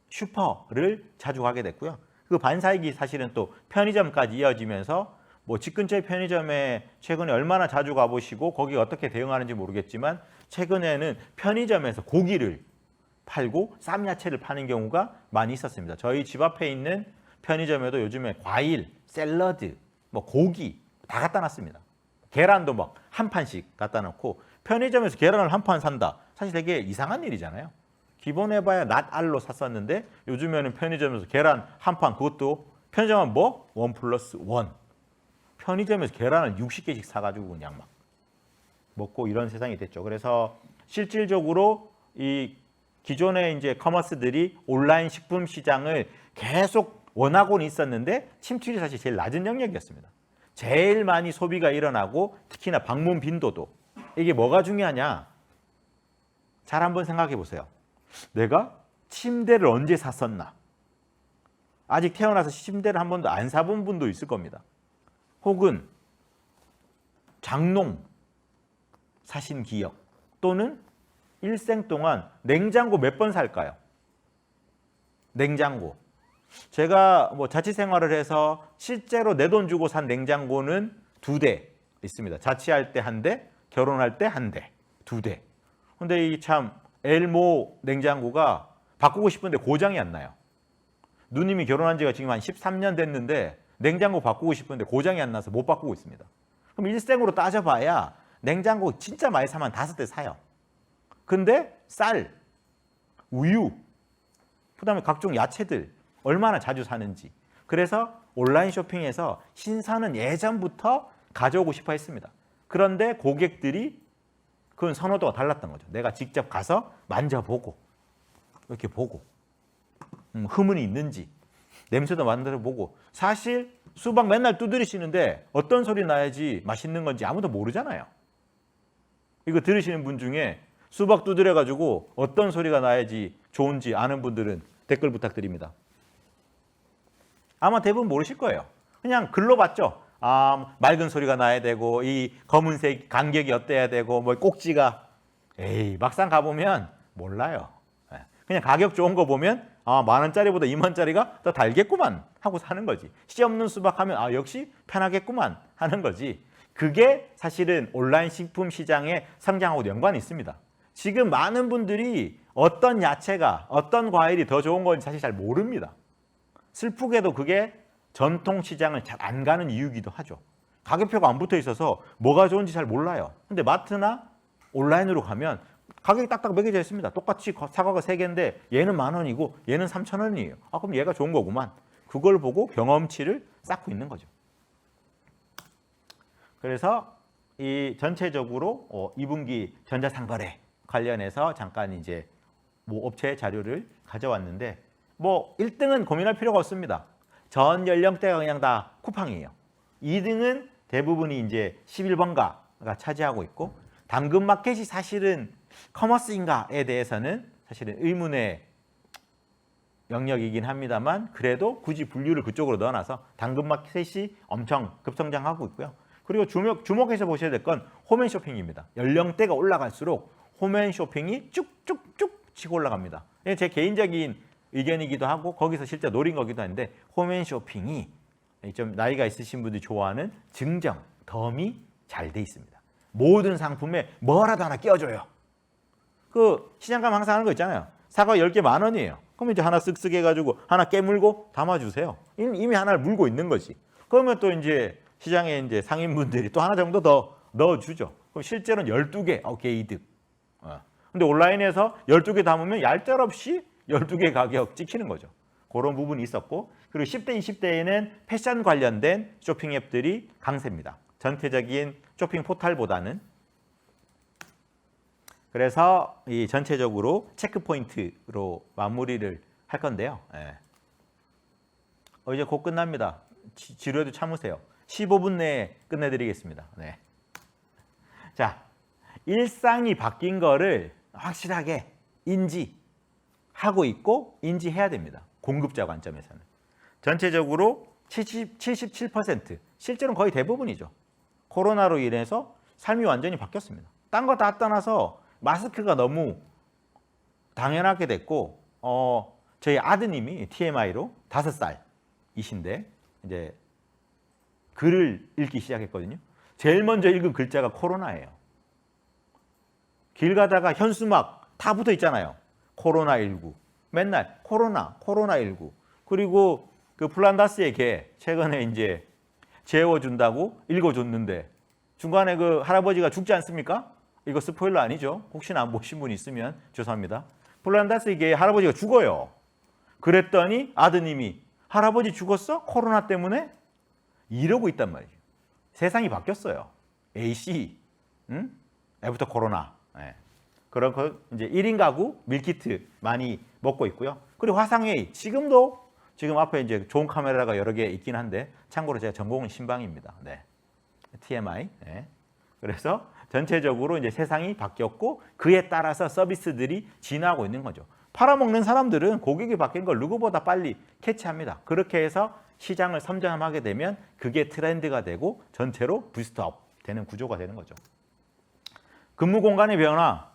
슈퍼를 자주 가게 됐고요. 그 반사이익이 사실은 또 편의점까지 이어지면서 뭐 집 근처의 편의점에 최근에 얼마나 자주 가보시고 거기 어떻게 대응하는지 모르겠지만 최근에는 편의점에서 고기를 팔고 쌈야채를 파는 경우가 많이 있었습니다. 저희 집 앞에 있는 편의점에도 요즘에 과일, 샐러드, 뭐 고기 다 갖다 놨습니다. 계란도 막 한 판씩 갖다 놓고 편의점에서 계란을 한 판 산다. 사실 되게 이상한 일이잖아요. 기본해봐야 낫알로 샀었는데 요즘에는 편의점에서 계란 한 판 그것도 편의점은 뭐? 1+1. 편의점에서 계란을 60개씩 사가지고 그냥 막 먹고 이런 세상이 됐죠. 그래서 실질적으로 이 기존의 이제 커머스들이 온라인 식품 시장을 계속 원하고는 있었는데 침투율이 사실 제일 낮은 영역이었습니다. 제일 많이 소비가 일어나고 특히나 방문 빈도도 이게 뭐가 중요하냐? 잘 한번 생각해 보세요. 내가 침대를 언제 샀었나? 아직 태어나서 침대를 한 번도 안 사본 분도 있을 겁니다. 혹은 장롱 사신 기억 또는 일생 동안 냉장고 몇 번 살까요? 냉장고. 제가 뭐 자취 생활을 해서 실제로 내 돈 주고 산 냉장고는 2대 있습니다. 자취할 때 1대, 결혼할 때 1대, 2대. 근데 이 참 엘모 냉장고가 바꾸고 싶은데 고장이 안 나요. 누님이 결혼한 지가 지금 한 13년 됐는데 냉장고 바꾸고 싶은데 고장이 안 나서 못 바꾸고 있습니다. 그럼 일생으로 따져봐야 냉장고 진짜 많이 사면 5대 사요. 근데 쌀, 우유, 그다음에 각종 야채들 얼마나 자주 사는지. 그래서 온라인 쇼핑에서 신선은 예전부터 가져오고 싶어 했습니다. 그런데 고객들이 그건 선호도가 달랐던 거죠. 내가 직접 가서 만져보고 이렇게 보고 흐문이 있는지 냄새도 만들어보고 사실 수박 맨날 두드리시는데 어떤 소리 나야지 맛있는 건지 아무도 모르잖아요. 이거 들으시는 분 중에 수박 두드려가지고 어떤 소리가 나야지 좋은지 아는 분들은 댓글 부탁드립니다. 아마 대부분 모르실 거예요. 그냥 글로 봤죠. 아, 맑은 소리가 나야 되고 이 검은색 간격이 어때야 되고 뭐 꼭지가 에이 막상 가보면 몰라요. 그냥 가격 좋은 거 보면 아, 10,000원짜리보다 20,000원짜리가 더 달겠구만 하고 사는 거지. 씨 없는 수박 하면 아, 역시 편하겠구만 하는 거지. 그게 사실은 온라인 식품 시장의 성장하고 연관이 있습니다. 지금 많은 분들이 어떤 야채가 어떤 과일이 더 좋은 건지 사실 잘 모릅니다. 슬프게도 그게 전통 시장을 잘 안 가는 이유이기도 하죠. 가격표가 안 붙어 있어서 뭐가 좋은지 잘 몰라요. 근데 마트나 온라인으로 가면 가격이 딱딱 매겨져 있습니다. 똑같이 사과가 3개인데 얘는 10,000원이고 얘는 3,000원이에요. 아, 그럼 얘가 좋은 거구만. 그걸 보고 경험치를 쌓고 있는 거죠. 그래서 이 전체적으로 2분기 전자상거래 관련해서 잠깐 이제 뭐 업체 자료를 가져왔는데 뭐 1등은 고민할 필요가 없습니다. 전 연령대가 그냥 다 쿠팡이에요. 2등은 대부분이 이제 11번가가 차지하고 있고 당근마켓이 사실은 커머스인가에 대해서는 사실은 의문의 영역이긴 합니다만 그래도 굳이 분류를 그쪽으로 넣어놔서 당근마켓이 엄청 급성장하고 있고요. 그리고 주목해서 보셔야 될 건 홈앤쇼핑입니다. 연령대가 올라갈수록 홈앤쇼핑이 쭉쭉쭉 치고 올라갑니다. 제 개인적인 의견이기도 하고 거기서 실제 노린 거기도 한데 홈앤쇼핑이 좀 나이가 있으신 분들이 좋아하는 증정, 덤이 잘 돼 있습니다. 모든 상품에 뭐라도 하나 끼워줘요. 그 시장 가면 항상 하는 거 있잖아요. 사과 10개 10,000원이에요. 그럼 이제 하나 쓱쓱 해가지고 하나 깨물고 담아주세요. 이미 하나를 물고 있는 거지. 그러면 또 이제 시장에 이제 상인분들이 또 하나 정도 더 넣어주죠. 그럼 실제로는 12개, 오케이, 이득. 근데 온라인에서 12개 담으면 얄짤없이 12개 가격 찍히는 거죠. 그런 부분이 있었고, 그리고 10대, 20대에는 패션 관련된 쇼핑 앱들이 강세입니다. 전체적인 쇼핑 포털보다는. 그래서 이 전체적으로 체크 포인트로 마무리를 할 건데요. 예. 이제 곧 끝납니다. 지루해도 참으세요. 15분 내에 끝내드리겠습니다. 네. 자, 일상이 바뀐 거를 확실하게 인지하고 있고 인지해야 됩니다. 공급자 관점에서는. 전체적으로 77%, 실제로는 거의 대부분이죠. 코로나로 인해서 삶이 완전히 바뀌었습니다. 딴 거 다 떠나서 마스크가 너무 당연하게 됐고, 저희 아드님이 TMI로 5살이신데 이제 글을 읽기 시작했거든요. 제일 먼저 읽은 글자가 코로나예요. 길 가다가 현수막 다 붙어 있잖아요. 코로나19. 맨날 코로나19. 그리고 그 플란다스의 개 최근에 이제 재워준다고 읽어줬는데 중간에 그 할아버지가 죽지 않습니까? 이거 스포일러 아니죠? 혹시나 안 보신 분 있으면 죄송합니다. 플란다스의 개 할아버지가 죽어요. 그랬더니 아드님이 할아버지 죽었어? 코로나 때문에? 이러고 있단 말이죠. 세상이 바뀌었어요. AC, 애부터 코로나. 네. 그런 거 이제 1인 가구 밀키트 많이 먹고 있고요. 그리고 화상회의 지금 앞에 이제 좋은 카메라가 여러 개 있긴 한데 참고로 제가 전공은 신방입니다. 네. TMI. 네. 그래서 전체적으로 이제 세상이 바뀌었고 그에 따라서 서비스들이 진화하고 있는 거죠. 팔아먹는 사람들은 고객이 바뀐 걸 누구보다 빨리 캐치합니다. 그렇게 해서 시장을 선점하게 되면 그게 트렌드가 되고 전체로 부스트업 되는 구조가 되는 거죠. 근무 공간의 변화.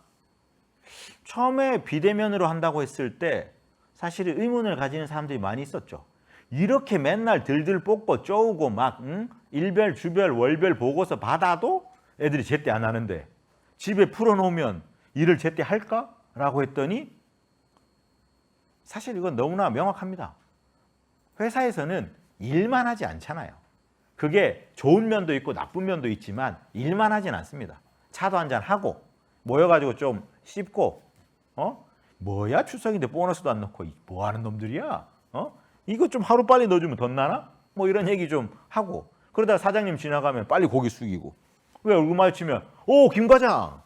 처음에 비대면으로 한다고 했을 때 사실 의문을 가지는 사람들이 많이 있었죠. 이렇게 맨날 들들 뽑고 쪼우고 막 일별, 주별, 월별 보고서 받아도 애들이 제때 안 하는데 집에 풀어놓으면 일을 제때 할까? 라고 했더니 사실 이건 너무나 명확합니다. 회사에서는 일만 하지 않잖아요. 그게 좋은 면도 있고 나쁜 면도 있지만 일만 하진 않습니다. 차도 한잔 하고 모여가지고 좀 씹고 뭐야 출석인데 보너스도 안 넣고 뭐 하는 놈들이야? 이거 좀 하루 빨리 넣어주면 덧나나? 뭐 이런 얘기 좀 하고 그러다가 사장님 지나가면 빨리 고개 숙이고 왜 얼굴 마주치면 김 과장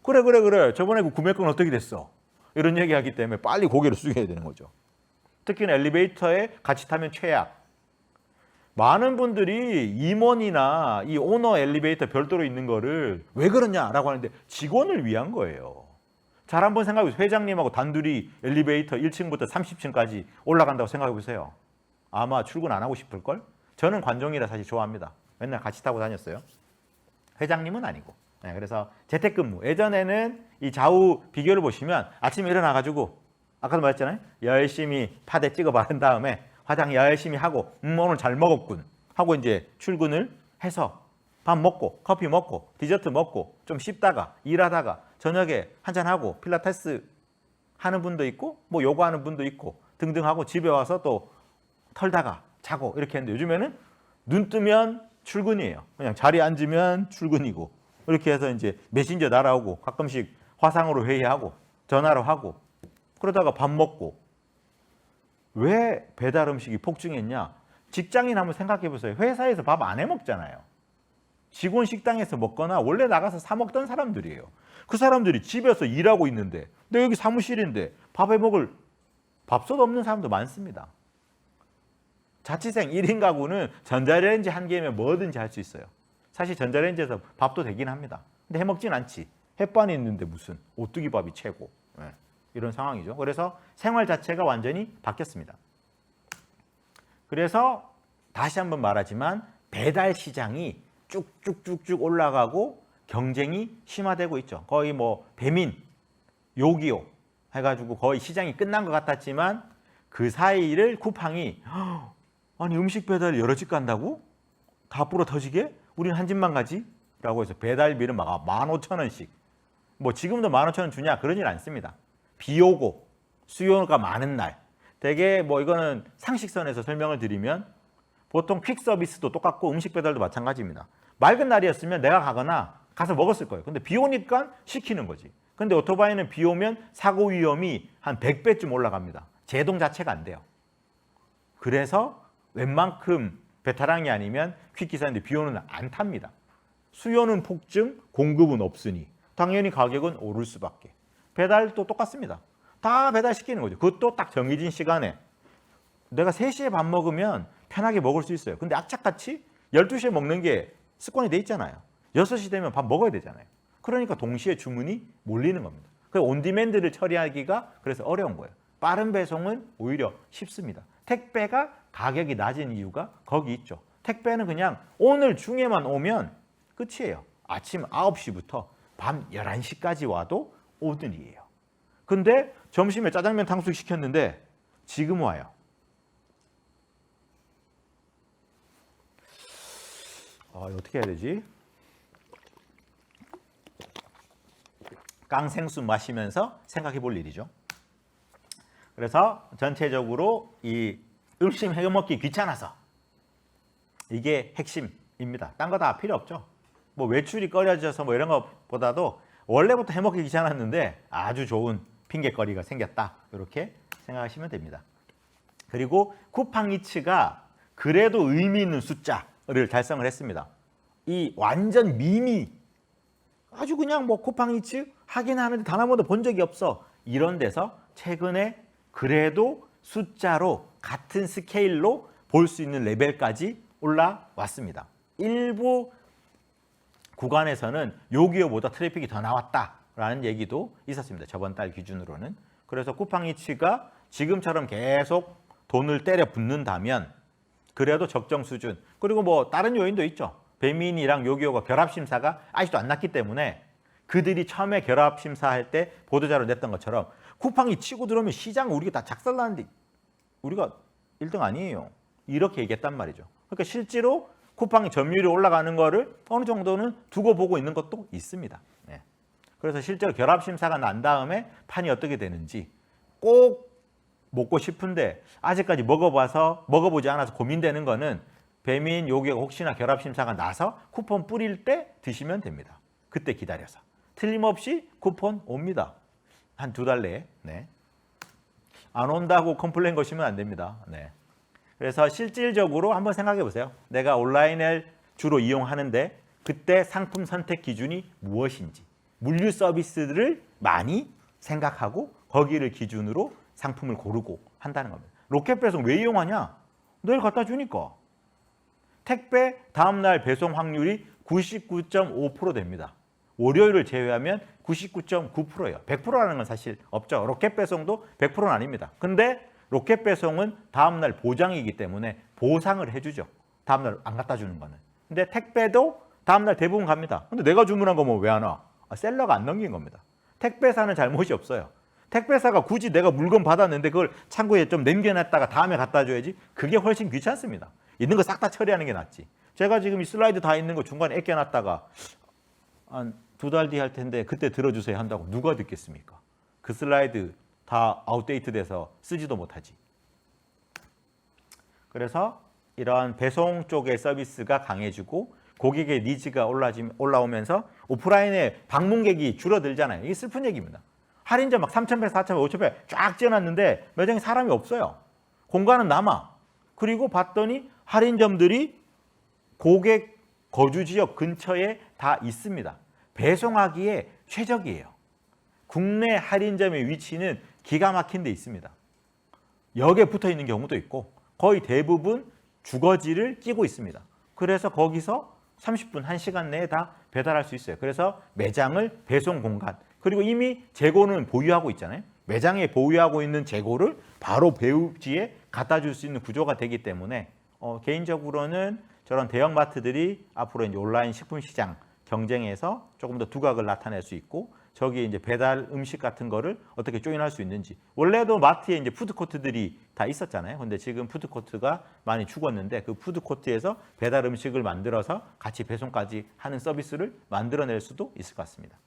그래 저번에 그 구매권 어떻게 됐어? 이런 얘기하기 때문에 빨리 고개를 숙여야 되는 거죠. 특히나 엘리베이터에 같이 타면 최악. 많은 분들이 임원이나 이 오너 엘리베이터 별도로 있는 거를 왜 그러냐라고 하는데 직원을 위한 거예요. 잘 한번 생각해 보세요. 회장님하고 단둘이 엘리베이터 1층부터 30층까지 올라간다고 생각해 보세요. 아마 출근 안 하고 싶을걸? 저는 관종이라 사실 좋아합니다. 맨날 같이 타고 다녔어요. 회장님은 아니고. 네, 그래서 재택근무. 예전에는 이 좌우 비교를 보시면 아침에 일어나가지고 아까도 말했잖아요. 열심히 파데 찍어 바른 다음에 화장 열심히 하고 오늘 잘 먹었군 하고 이제 출근을 해서 밥 먹고 커피 먹고 디저트 먹고 좀 씹다가 일하다가 저녁에 한잔하고 필라테스 하는 분도 있고 뭐 요가 하는 분도 있고 등등 하고 집에 와서 또 털다가 자고 이렇게 했는데 요즘에는 눈 뜨면 출근이에요. 그냥 자리에 앉으면 출근이고 이렇게 해서 이제 메신저 날아오고 가끔씩 화상으로 회의하고 전화로 하고 그러다가 밥 먹고 왜 배달 음식이 폭증했냐? 직장인 한번 생각해 보세요. 회사에서 밥 안 해 먹잖아요. 직원 식당에서 먹거나 원래 나가서 사 먹던 사람들이에요. 그 사람들이 집에서 일하고 있는데 내 여기 사무실인데 밥해 먹을 밥솥 없는 사람도 많습니다. 자취생 1인 가구는 전자레인지 한 개면 뭐든지 할 수 있어요. 사실 전자레인지에서 밥도 되긴 합니다. 근데 해 먹진 않지. 햇반이 있는데 무슨 오뚜기 밥이 최고. 네. 이런 상황이죠. 그래서 생활 자체가 완전히 바뀌었습니다. 그래서 다시 한번 말하지만 배달 시장이 쭉쭉쭉쭉 올라가고 경쟁이 심화되고 있죠. 거의 뭐 배민, 요기요 해가지고 거의 시장이 끝난 것 같았지만 그 사이를 쿠팡이 아니 음식 배달 여러 집 간다고? 다 불어 터지게? 우린 한 집만 가지? 라고 해서 배달비를 막 15,000원씩 뭐 지금도 15,000원 주냐? 그러진 않습니다. 비 오고 수요가 많은 날 되게 뭐 이거는 상식선에서 설명을 드리면 보통 퀵 서비스도 똑같고 음식 배달도 마찬가지입니다. 맑은 날이었으면 내가 가거나 가서 먹었을 거예요. 근데 비 오니까 시키는 거지. 근데 오토바이는 비 오면 사고 위험이 한 100배쯤 올라갑니다. 제동 자체가 안 돼요. 그래서 웬만큼 베테랑이 아니면 퀵기사인데 비오는 날 안 탑니다. 수요는 폭증, 공급은 없으니 당연히 가격은 오를 수밖에. 배달도 똑같습니다. 다 배달시키는 거죠. 그것도 딱 정해진 시간에. 내가 3시에 밥 먹으면 편하게 먹을 수 있어요. 근데 악착같이 12시에 먹는 게 습관이 돼 있잖아요. 6시 되면 밥 먹어야 되잖아요. 그러니까 동시에 주문이 몰리는 겁니다. 그래서 온디맨드를 처리하기가 그래서 어려운 거예요. 빠른 배송은 오히려 쉽습니다. 택배가 가격이 낮은 이유가 거기 있죠. 택배는 그냥 오늘 중에만 오면 끝이에요. 아침 9시부터 밤 11시까지 와도 오늘이에요. 근데 점심에 짜장면 탕수육 시켰는데 지금 와요. 어떻게 해야 되지? 깡생수 마시면서 생각해 볼 일이죠. 그래서 전체적으로 이 음식 해먹기 귀찮아서 이게 핵심입니다. 딴 거 다 필요 없죠. 뭐 외출이 꺼려져서 뭐 이런 것보다도 원래부터 해먹기 귀찮았는데 아주 좋은 핑계거리가 생겼다. 이렇게 생각하시면 됩니다. 그리고 쿠팡이츠가 그래도 의미 있는 숫자를 달성을 했습니다. 이 완전 미미 아주 그냥 뭐 쿠팡이츠 하긴 하는데 단 한 번도 본 적이 없어. 이런 데서 최근에 그래도 숫자로 같은 스케일로 볼 수 있는 레벨까지 올라왔습니다. 일부 구간에서는 요기요보다 트래픽이 더 나왔다라는 얘기도 있었습니다. 저번 달 기준으로는. 그래서 쿠팡이츠가 지금처럼 계속 돈을 때려 붓는다면 그래도 적정 수준. 그리고 뭐 다른 요인도 있죠. 배민이랑 요기요가 결합심사가 아직도 안 났기 때문에 그들이 처음에 결합심사할 때 보도자료 냈던 것처럼 쿠팡이 치고 들어오면 시장 우리가 다 작살나는데 우리가 1등 아니에요. 이렇게 얘기했단 말이죠. 그러니까 실제로 쿠팡이 점유율이 올라가는 거를 어느 정도는 두고 보고 있는 것도 있습니다. 네. 그래서 실제로 결합심사가 난 다음에 판이 어떻게 되는지 꼭 먹고 싶은데 아직까지 먹어보지 않아서 고민되는 거는 배민 요기가 혹시나 결합심사가 나서 쿠폰 뿌릴 때 드시면 됩니다. 그때 기다려서. 틀림없이 쿠폰 옵니다. 한 2달 내에. 네. 안 온다고 컴플레인 거시면 안 됩니다. 네. 그래서 실질적으로 한번 생각해 보세요. 내가 온라인을 주로 이용하는데 그때 상품 선택 기준이 무엇인지 물류 서비스를 많이 생각하고 거기를 기준으로 상품을 고르고 한다는 겁니다. 로켓 배송 왜 이용하냐? 내일 갖다 주니까. 택배 다음날 배송 확률이 99.5% 됩니다. 월요일을 제외하면 99.9%예요. 100%라는 건 사실 없죠. 로켓 배송도 100%는 아닙니다. 근데 로켓 배송은 다음날 보장이기 때문에 보상을 해주죠. 다음날 안 갖다 주는 거는. 근데 택배도 다음날 대부분 갑니다. 근데 내가 주문한 거 뭐 왜 안 와? 셀러가 안 넘긴 겁니다. 택배사는 잘못이 없어요. 택배사가 굳이 내가 물건 받았는데 그걸 창고에 좀 남겨놨다가 다음에 갖다 줘야지. 그게 훨씬 귀찮습니다. 있는 거 싹 다 처리하는 게 낫지. 제가 지금 이 슬라이드 다 있는 거 중간에 애껴놨다가 한 2달 뒤에 할 텐데 그때 들어주세요 한다고 누가 듣겠습니까? 그 슬라이드 다 아웃데이트 돼서 쓰지도 못하지. 그래서 이런 배송 쪽의 서비스가 강해지고 고객의 니즈가 올라오면서 오프라인의 방문객이 줄어들잖아요. 이게 슬픈 얘기입니다. 할인점 막 3,100, 4,100, 5,100 쫙 지어놨는데 매장에 사람이 없어요. 공간은 남아. 그리고 봤더니 할인점들이 고객 거주 지역 근처에 다 있습니다. 배송하기에 최적이에요. 국내 할인점의 위치는 기가 막힌 데 있습니다. 역에 붙어 있는 경우도 있고 거의 대부분 주거지를 끼고 있습니다. 그래서 거기서 30분, 1시간 내에 다 배달할 수 있어요. 그래서 매장을 배송 공간, 그리고 이미 재고는 보유하고 있잖아요. 매장에 보유하고 있는 재고를 바로 배우지에 갖다 줄 수 있는 구조가 되기 때문에 개인적으로는 저런 대형마트들이 앞으로 이제 온라인 식품 시장 경쟁에서 조금 더 두각을 나타낼 수 있고 저기에 이제 배달 음식 같은 거를 어떻게 조인할 수 있는지. 원래도 마트에 이제 푸드코트들이 다 있었잖아요. 근데 지금 푸드코트가 많이 죽었는데 그 푸드코트에서 배달 음식을 만들어서 같이 배송까지 하는 서비스를 만들어낼 수도 있을 것 같습니다.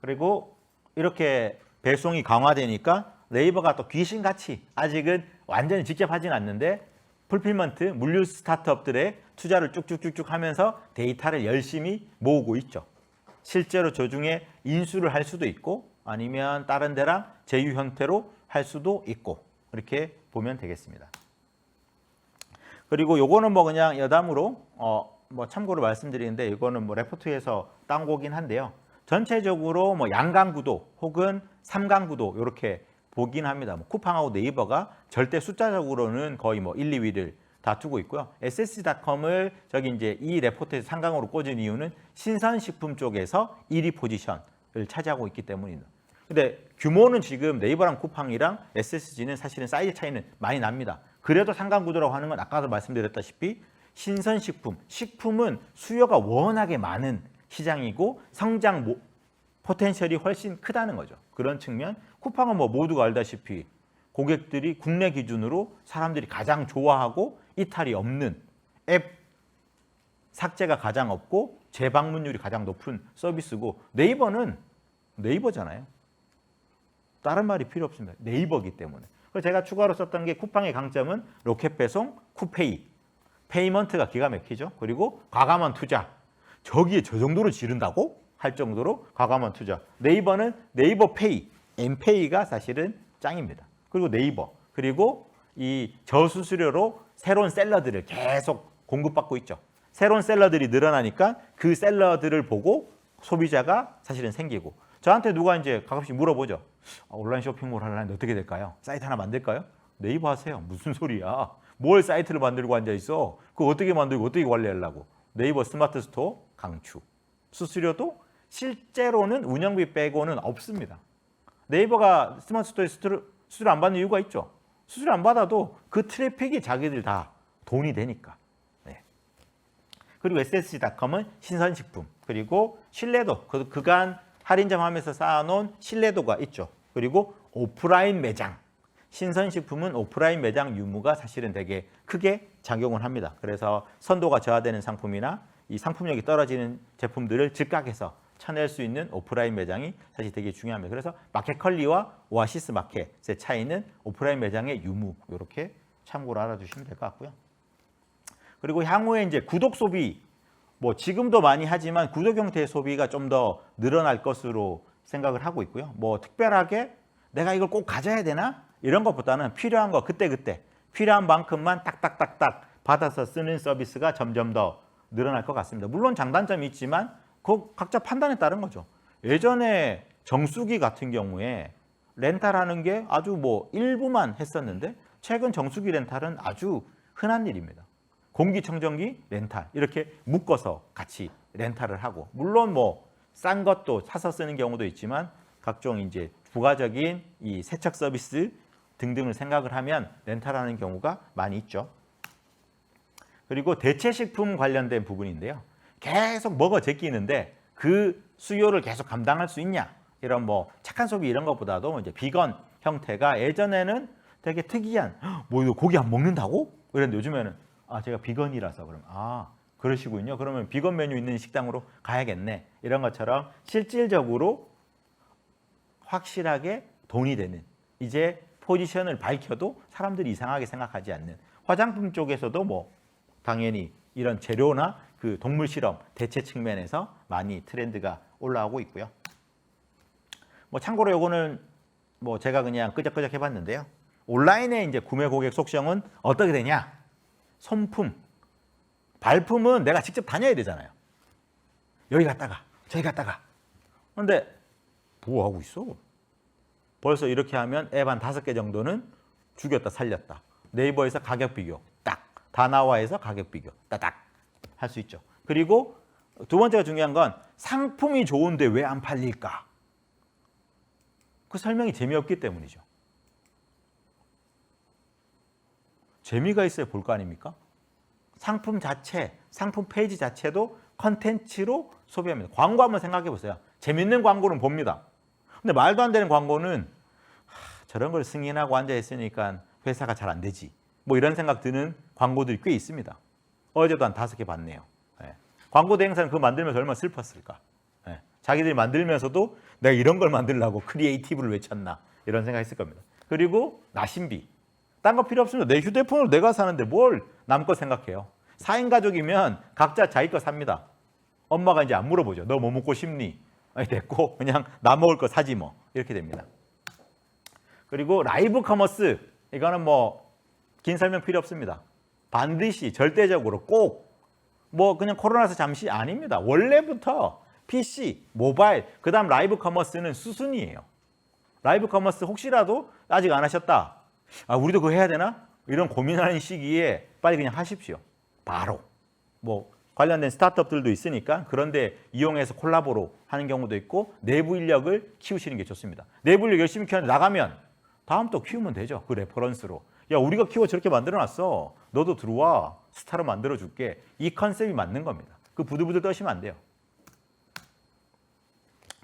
그리고 이렇게 배송이 강화되니까 네이버가 또 귀신같이 아직은 완전히 직접 하진 않는데 풀필먼트, 물류 스타트업들의 투자를 쭉쭉쭉쭉 하면서 데이터를 열심히 모으고 있죠. 실제로 저 중에 인수를 할 수도 있고 아니면 다른 데랑 제휴 형태로 할 수도 있고 이렇게 보면 되겠습니다. 그리고 요거는 뭐 그냥 여담으로 뭐 참고로 말씀드리는데 이거는 뭐 레포트에서 딴 거긴 한데요. 전체적으로 뭐 양강 구도 혹은 삼강 구도 이렇게 보긴 합니다. 뭐 쿠팡하고 네이버가 절대 숫자적으로는 거의 뭐 1, 2위를 다투고 있고요. SSC.com을 저기 이제 이 레포트에서 상강으로 꽂은 이유는 신선식품 쪽에서 1위 포지션을 차지하고 있기 때문입니다. 근데 규모는 지금 네이버랑 쿠팡이랑 SSG는 사실은 사이즈 차이는 많이 납니다. 그래도 상강 구도라고 하는 건 아까도 말씀드렸다시피 신선식품, 식품은 수요가 워낙에 많은 시장이고 성장 포텐셜이 훨씬 크다는 거죠. 그런 측면, 쿠팡은 뭐 모두가 알다시피 고객들이 국내 기준으로 사람들이 가장 좋아하고 이탈이 없는 앱 삭제가 가장 없고 재방문율이 가장 높은 서비스고 네이버는 네이버잖아요. 다른 말이 필요 없습니다. 네이버기 때문에. 그래서 제가 추가로 썼던 게 쿠팡의 강점은 로켓 배송, 쿠페이, 페이먼트가 기가 막히죠. 그리고 과감한 투자. 저기에 저 정도로 지른다고 할 정도로 과감한 투자. 네이버는 네이버 페이, 엠페이가 사실은 짱입니다. 그리고 네이버, 그리고 이 저수수료로 새로운 샐러드를 계속 공급받고 있죠. 새로운 샐러드들이 늘어나니까 그 샐러드를 보고 소비자가 사실은 생기고 저한테 누가 이제 가끔씩 물어보죠. 온라인 쇼핑몰 하려는데 어떻게 될까요? 사이트 하나 만들까요? 네이버 하세요. 무슨 소리야? 뭘 사이트를 만들고 앉아 있어? 그거 어떻게 만들고 어떻게 관리하려고? 네이버 스마트 스토어 강추. 수수료도 실제로는 운영비 빼고는 없습니다. 네이버가 스마트 스토어에 수수료 안 받는 이유가 있죠. 수수료 안 받아도 그 트래픽이 자기들 다 돈이 되니까. 네. 그리고 SSC.com은 신선식품, 그리고 신뢰도, 그간 할인점 하면서 쌓아놓은 신뢰도가 있죠. 그리고 오프라인 매장, 신선식품은 오프라인 매장 유무가 사실은 되게 크게 작용을 합니다. 그래서 선도가 저하되는 상품이나 이 상품력이 떨어지는 제품들을 즉각해서 쳐낼 수 있는 오프라인 매장이 사실 되게 중요합니다. 그래서 마켓컬리와 오아시스 마켓의 차이는 오프라인 매장의 유무, 이렇게 참고로 알아두시면 될 것 같고요. 그리고 향후에 이제 구독 소비, 뭐 지금도 많이 하지만 구독 형태의 소비가 좀 더 늘어날 것으로 생각을 하고 있고요. 뭐 특별하게 내가 이걸 꼭 가져야 되나? 이런 것보다는 필요한 거 그때그때 필요한 만큼만 딱딱딱딱 받아서 쓰는 서비스가 점점 더 늘어날 것 같습니다. 물론 장단점이 있지만 그 각자 판단에 따른 거죠. 예전에 정수기 같은 경우에 렌탈하는 게 아주 뭐 일부만 했었는데 최근 정수기 렌탈은 아주 흔한 일입니다. 공기청정기 렌탈 이렇게 묶어서 같이 렌탈을 하고 물론 뭐 싼 것도 사서 쓰는 경우도 있지만 각종 이제 부가적인 이 세척 서비스 등등을 생각을 하면 렌탈하는 경우가 많이 있죠. 그리고 대체식품 관련된 부분인데요. 계속 먹어 제끼는데 그 수요를 계속 감당할 수 있냐? 이런 뭐 착한 소비 이런 것보다도 이제 비건 형태가 예전에는 되게 특이한 뭐 이거 고기 안 먹는다고? 그런데 요즘에는 제가 비건이라서 그러면 그러시군요. 그러면 비건 메뉴 있는 식당으로 가야겠네. 이런 것처럼 실질적으로 확실하게 돈이 되는 이제 포지션을 밝혀도 사람들이 이상하게 생각하지 않는 화장품 쪽에서도 뭐 당연히 이런 재료나 그 동물 실험 대체 측면에서 많이 트렌드가 올라오고 있고요. 뭐 참고로 요거는 뭐 제가 그냥 끄적끄적 해봤는데요. 온라인의 이제 구매 고객 속성은 어떻게 되냐? 손품, 발품은 내가 직접 다녀야 되잖아요. 여기 갔다가 저기 갔다가. 그런데 뭐 하고 있어? 벌써 이렇게 하면 앱 한 5개 정도는 죽였다 살렸다. 네이버에서 가격 비교 딱, 다나와에서 가격 비교 따닥 할 수 있죠. 그리고 두 번째가 중요한 건 상품이 좋은데 왜 안 팔릴까? 그 설명이 재미없기 때문이죠. 재미가 있어야 볼 거 아닙니까? 상품 자체, 상품 페이지 자체도 컨텐츠로 소비합니다. 광고 한번 생각해 보세요. 재밌는 광고는 봅니다. 근데 말도 안 되는 광고는 저런 걸 승인하고 앉아 있으니까 회사가 잘 안 되지. 뭐 이런 생각 드는 광고들이 꽤 있습니다. 어제도 한 5개 봤네요. 네. 광고 대행사는 그거 만들면서 얼마나 슬펐을까. 네. 자기들이 만들면서도 내가 이런 걸 만들려고 크리에이티브를 외쳤나 이런 생각했을 겁니다. 그리고 나심비. 딴 거 필요 없습니다. 내 휴대폰으로 내가 사는데 뭘 남 거 생각해요. 4인 가족이면 각자 자기 거 삽니다. 엄마가 이제 안 물어보죠. 너 뭐 먹고 싶니? 아니 됐고 그냥 나 먹을 거 사지 뭐 이렇게 됩니다. 그리고 라이브 커머스 이거는 뭐 긴 설명 필요 없습니다. 반드시 절대적으로 꼭 뭐 그냥 코로나서 잠시 아닙니다. 원래부터 PC, 모바일, 그다음 라이브 커머스는 수순이에요. 라이브 커머스 혹시라도 아직 안 하셨다. 아, 우리도 그거 해야 되나? 이런 고민하는 시기에 빨리 그냥 하십시오. 바로. 뭐 관련된 스타트업들도 있으니까 그런데 이용해서 콜라보로 하는 경우도 있고 내부 인력을 키우시는 게 좋습니다. 내부 인력 열심히 키웠는데 나가면 다음 또 키우면 되죠. 그 레퍼런스로. 야, 우리가 키워 저렇게 만들어놨어. 너도 들어와. 스타로 만들어줄게. 이 컨셉이 맞는 겁니다. 그 부들부들 떠시면 안 돼요.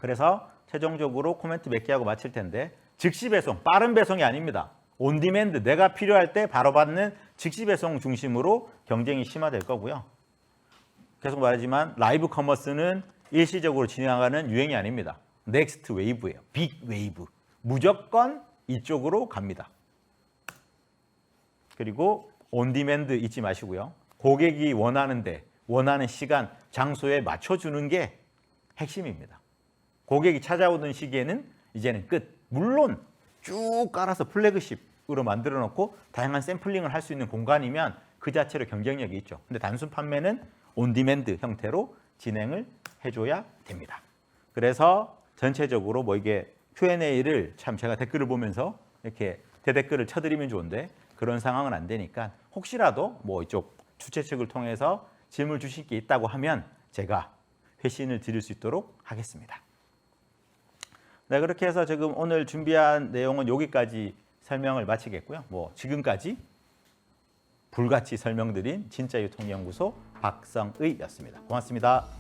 그래서 최종적으로 코멘트 몇 개 하고 마칠 텐데 즉시 배송, 빠른 배송이 아닙니다. 온디맨드, 내가 필요할 때 바로 받는 즉시 배송 중심으로 경쟁이 심화될 거고요. 계속 말하지만 라이브 커머스는 일시적으로 진행하는 유행이 아닙니다. 넥스트 웨이브예요. 빅 웨이브. 무조건 이쪽으로 갑니다. 그리고 온디맨드 잊지 마시고요. 고객이 원하는데 원하는 시간, 장소에 맞춰주는 게 핵심입니다. 고객이 찾아오던 시기에는 이제는 끝. 물론 쭉 깔아서 플래그십으로 만들어 놓고 다양한 샘플링을 할 수 있는 공간이면 그 자체로 경쟁력이 있죠. 근데 단순 판매는 온디맨드 형태로 진행을 해줘야 됩니다. 그래서 전체적으로 뭐 이게 Q&A를 참 제가 댓글을 보면서 이렇게 대댓글을 쳐드리면 좋은데 그런 상황은 안 되니까 혹시라도 뭐 이쪽 주최 측을 통해서 질문 주실 게 있다고 하면 제가 회신을 드릴 수 있도록 하겠습니다. 네, 그렇게 해서 지금 오늘 준비한 내용은 여기까지 설명을 마치겠고요. 뭐 지금까지 불같이 설명드린 진짜유통연구소 박성의였습니다. 고맙습니다.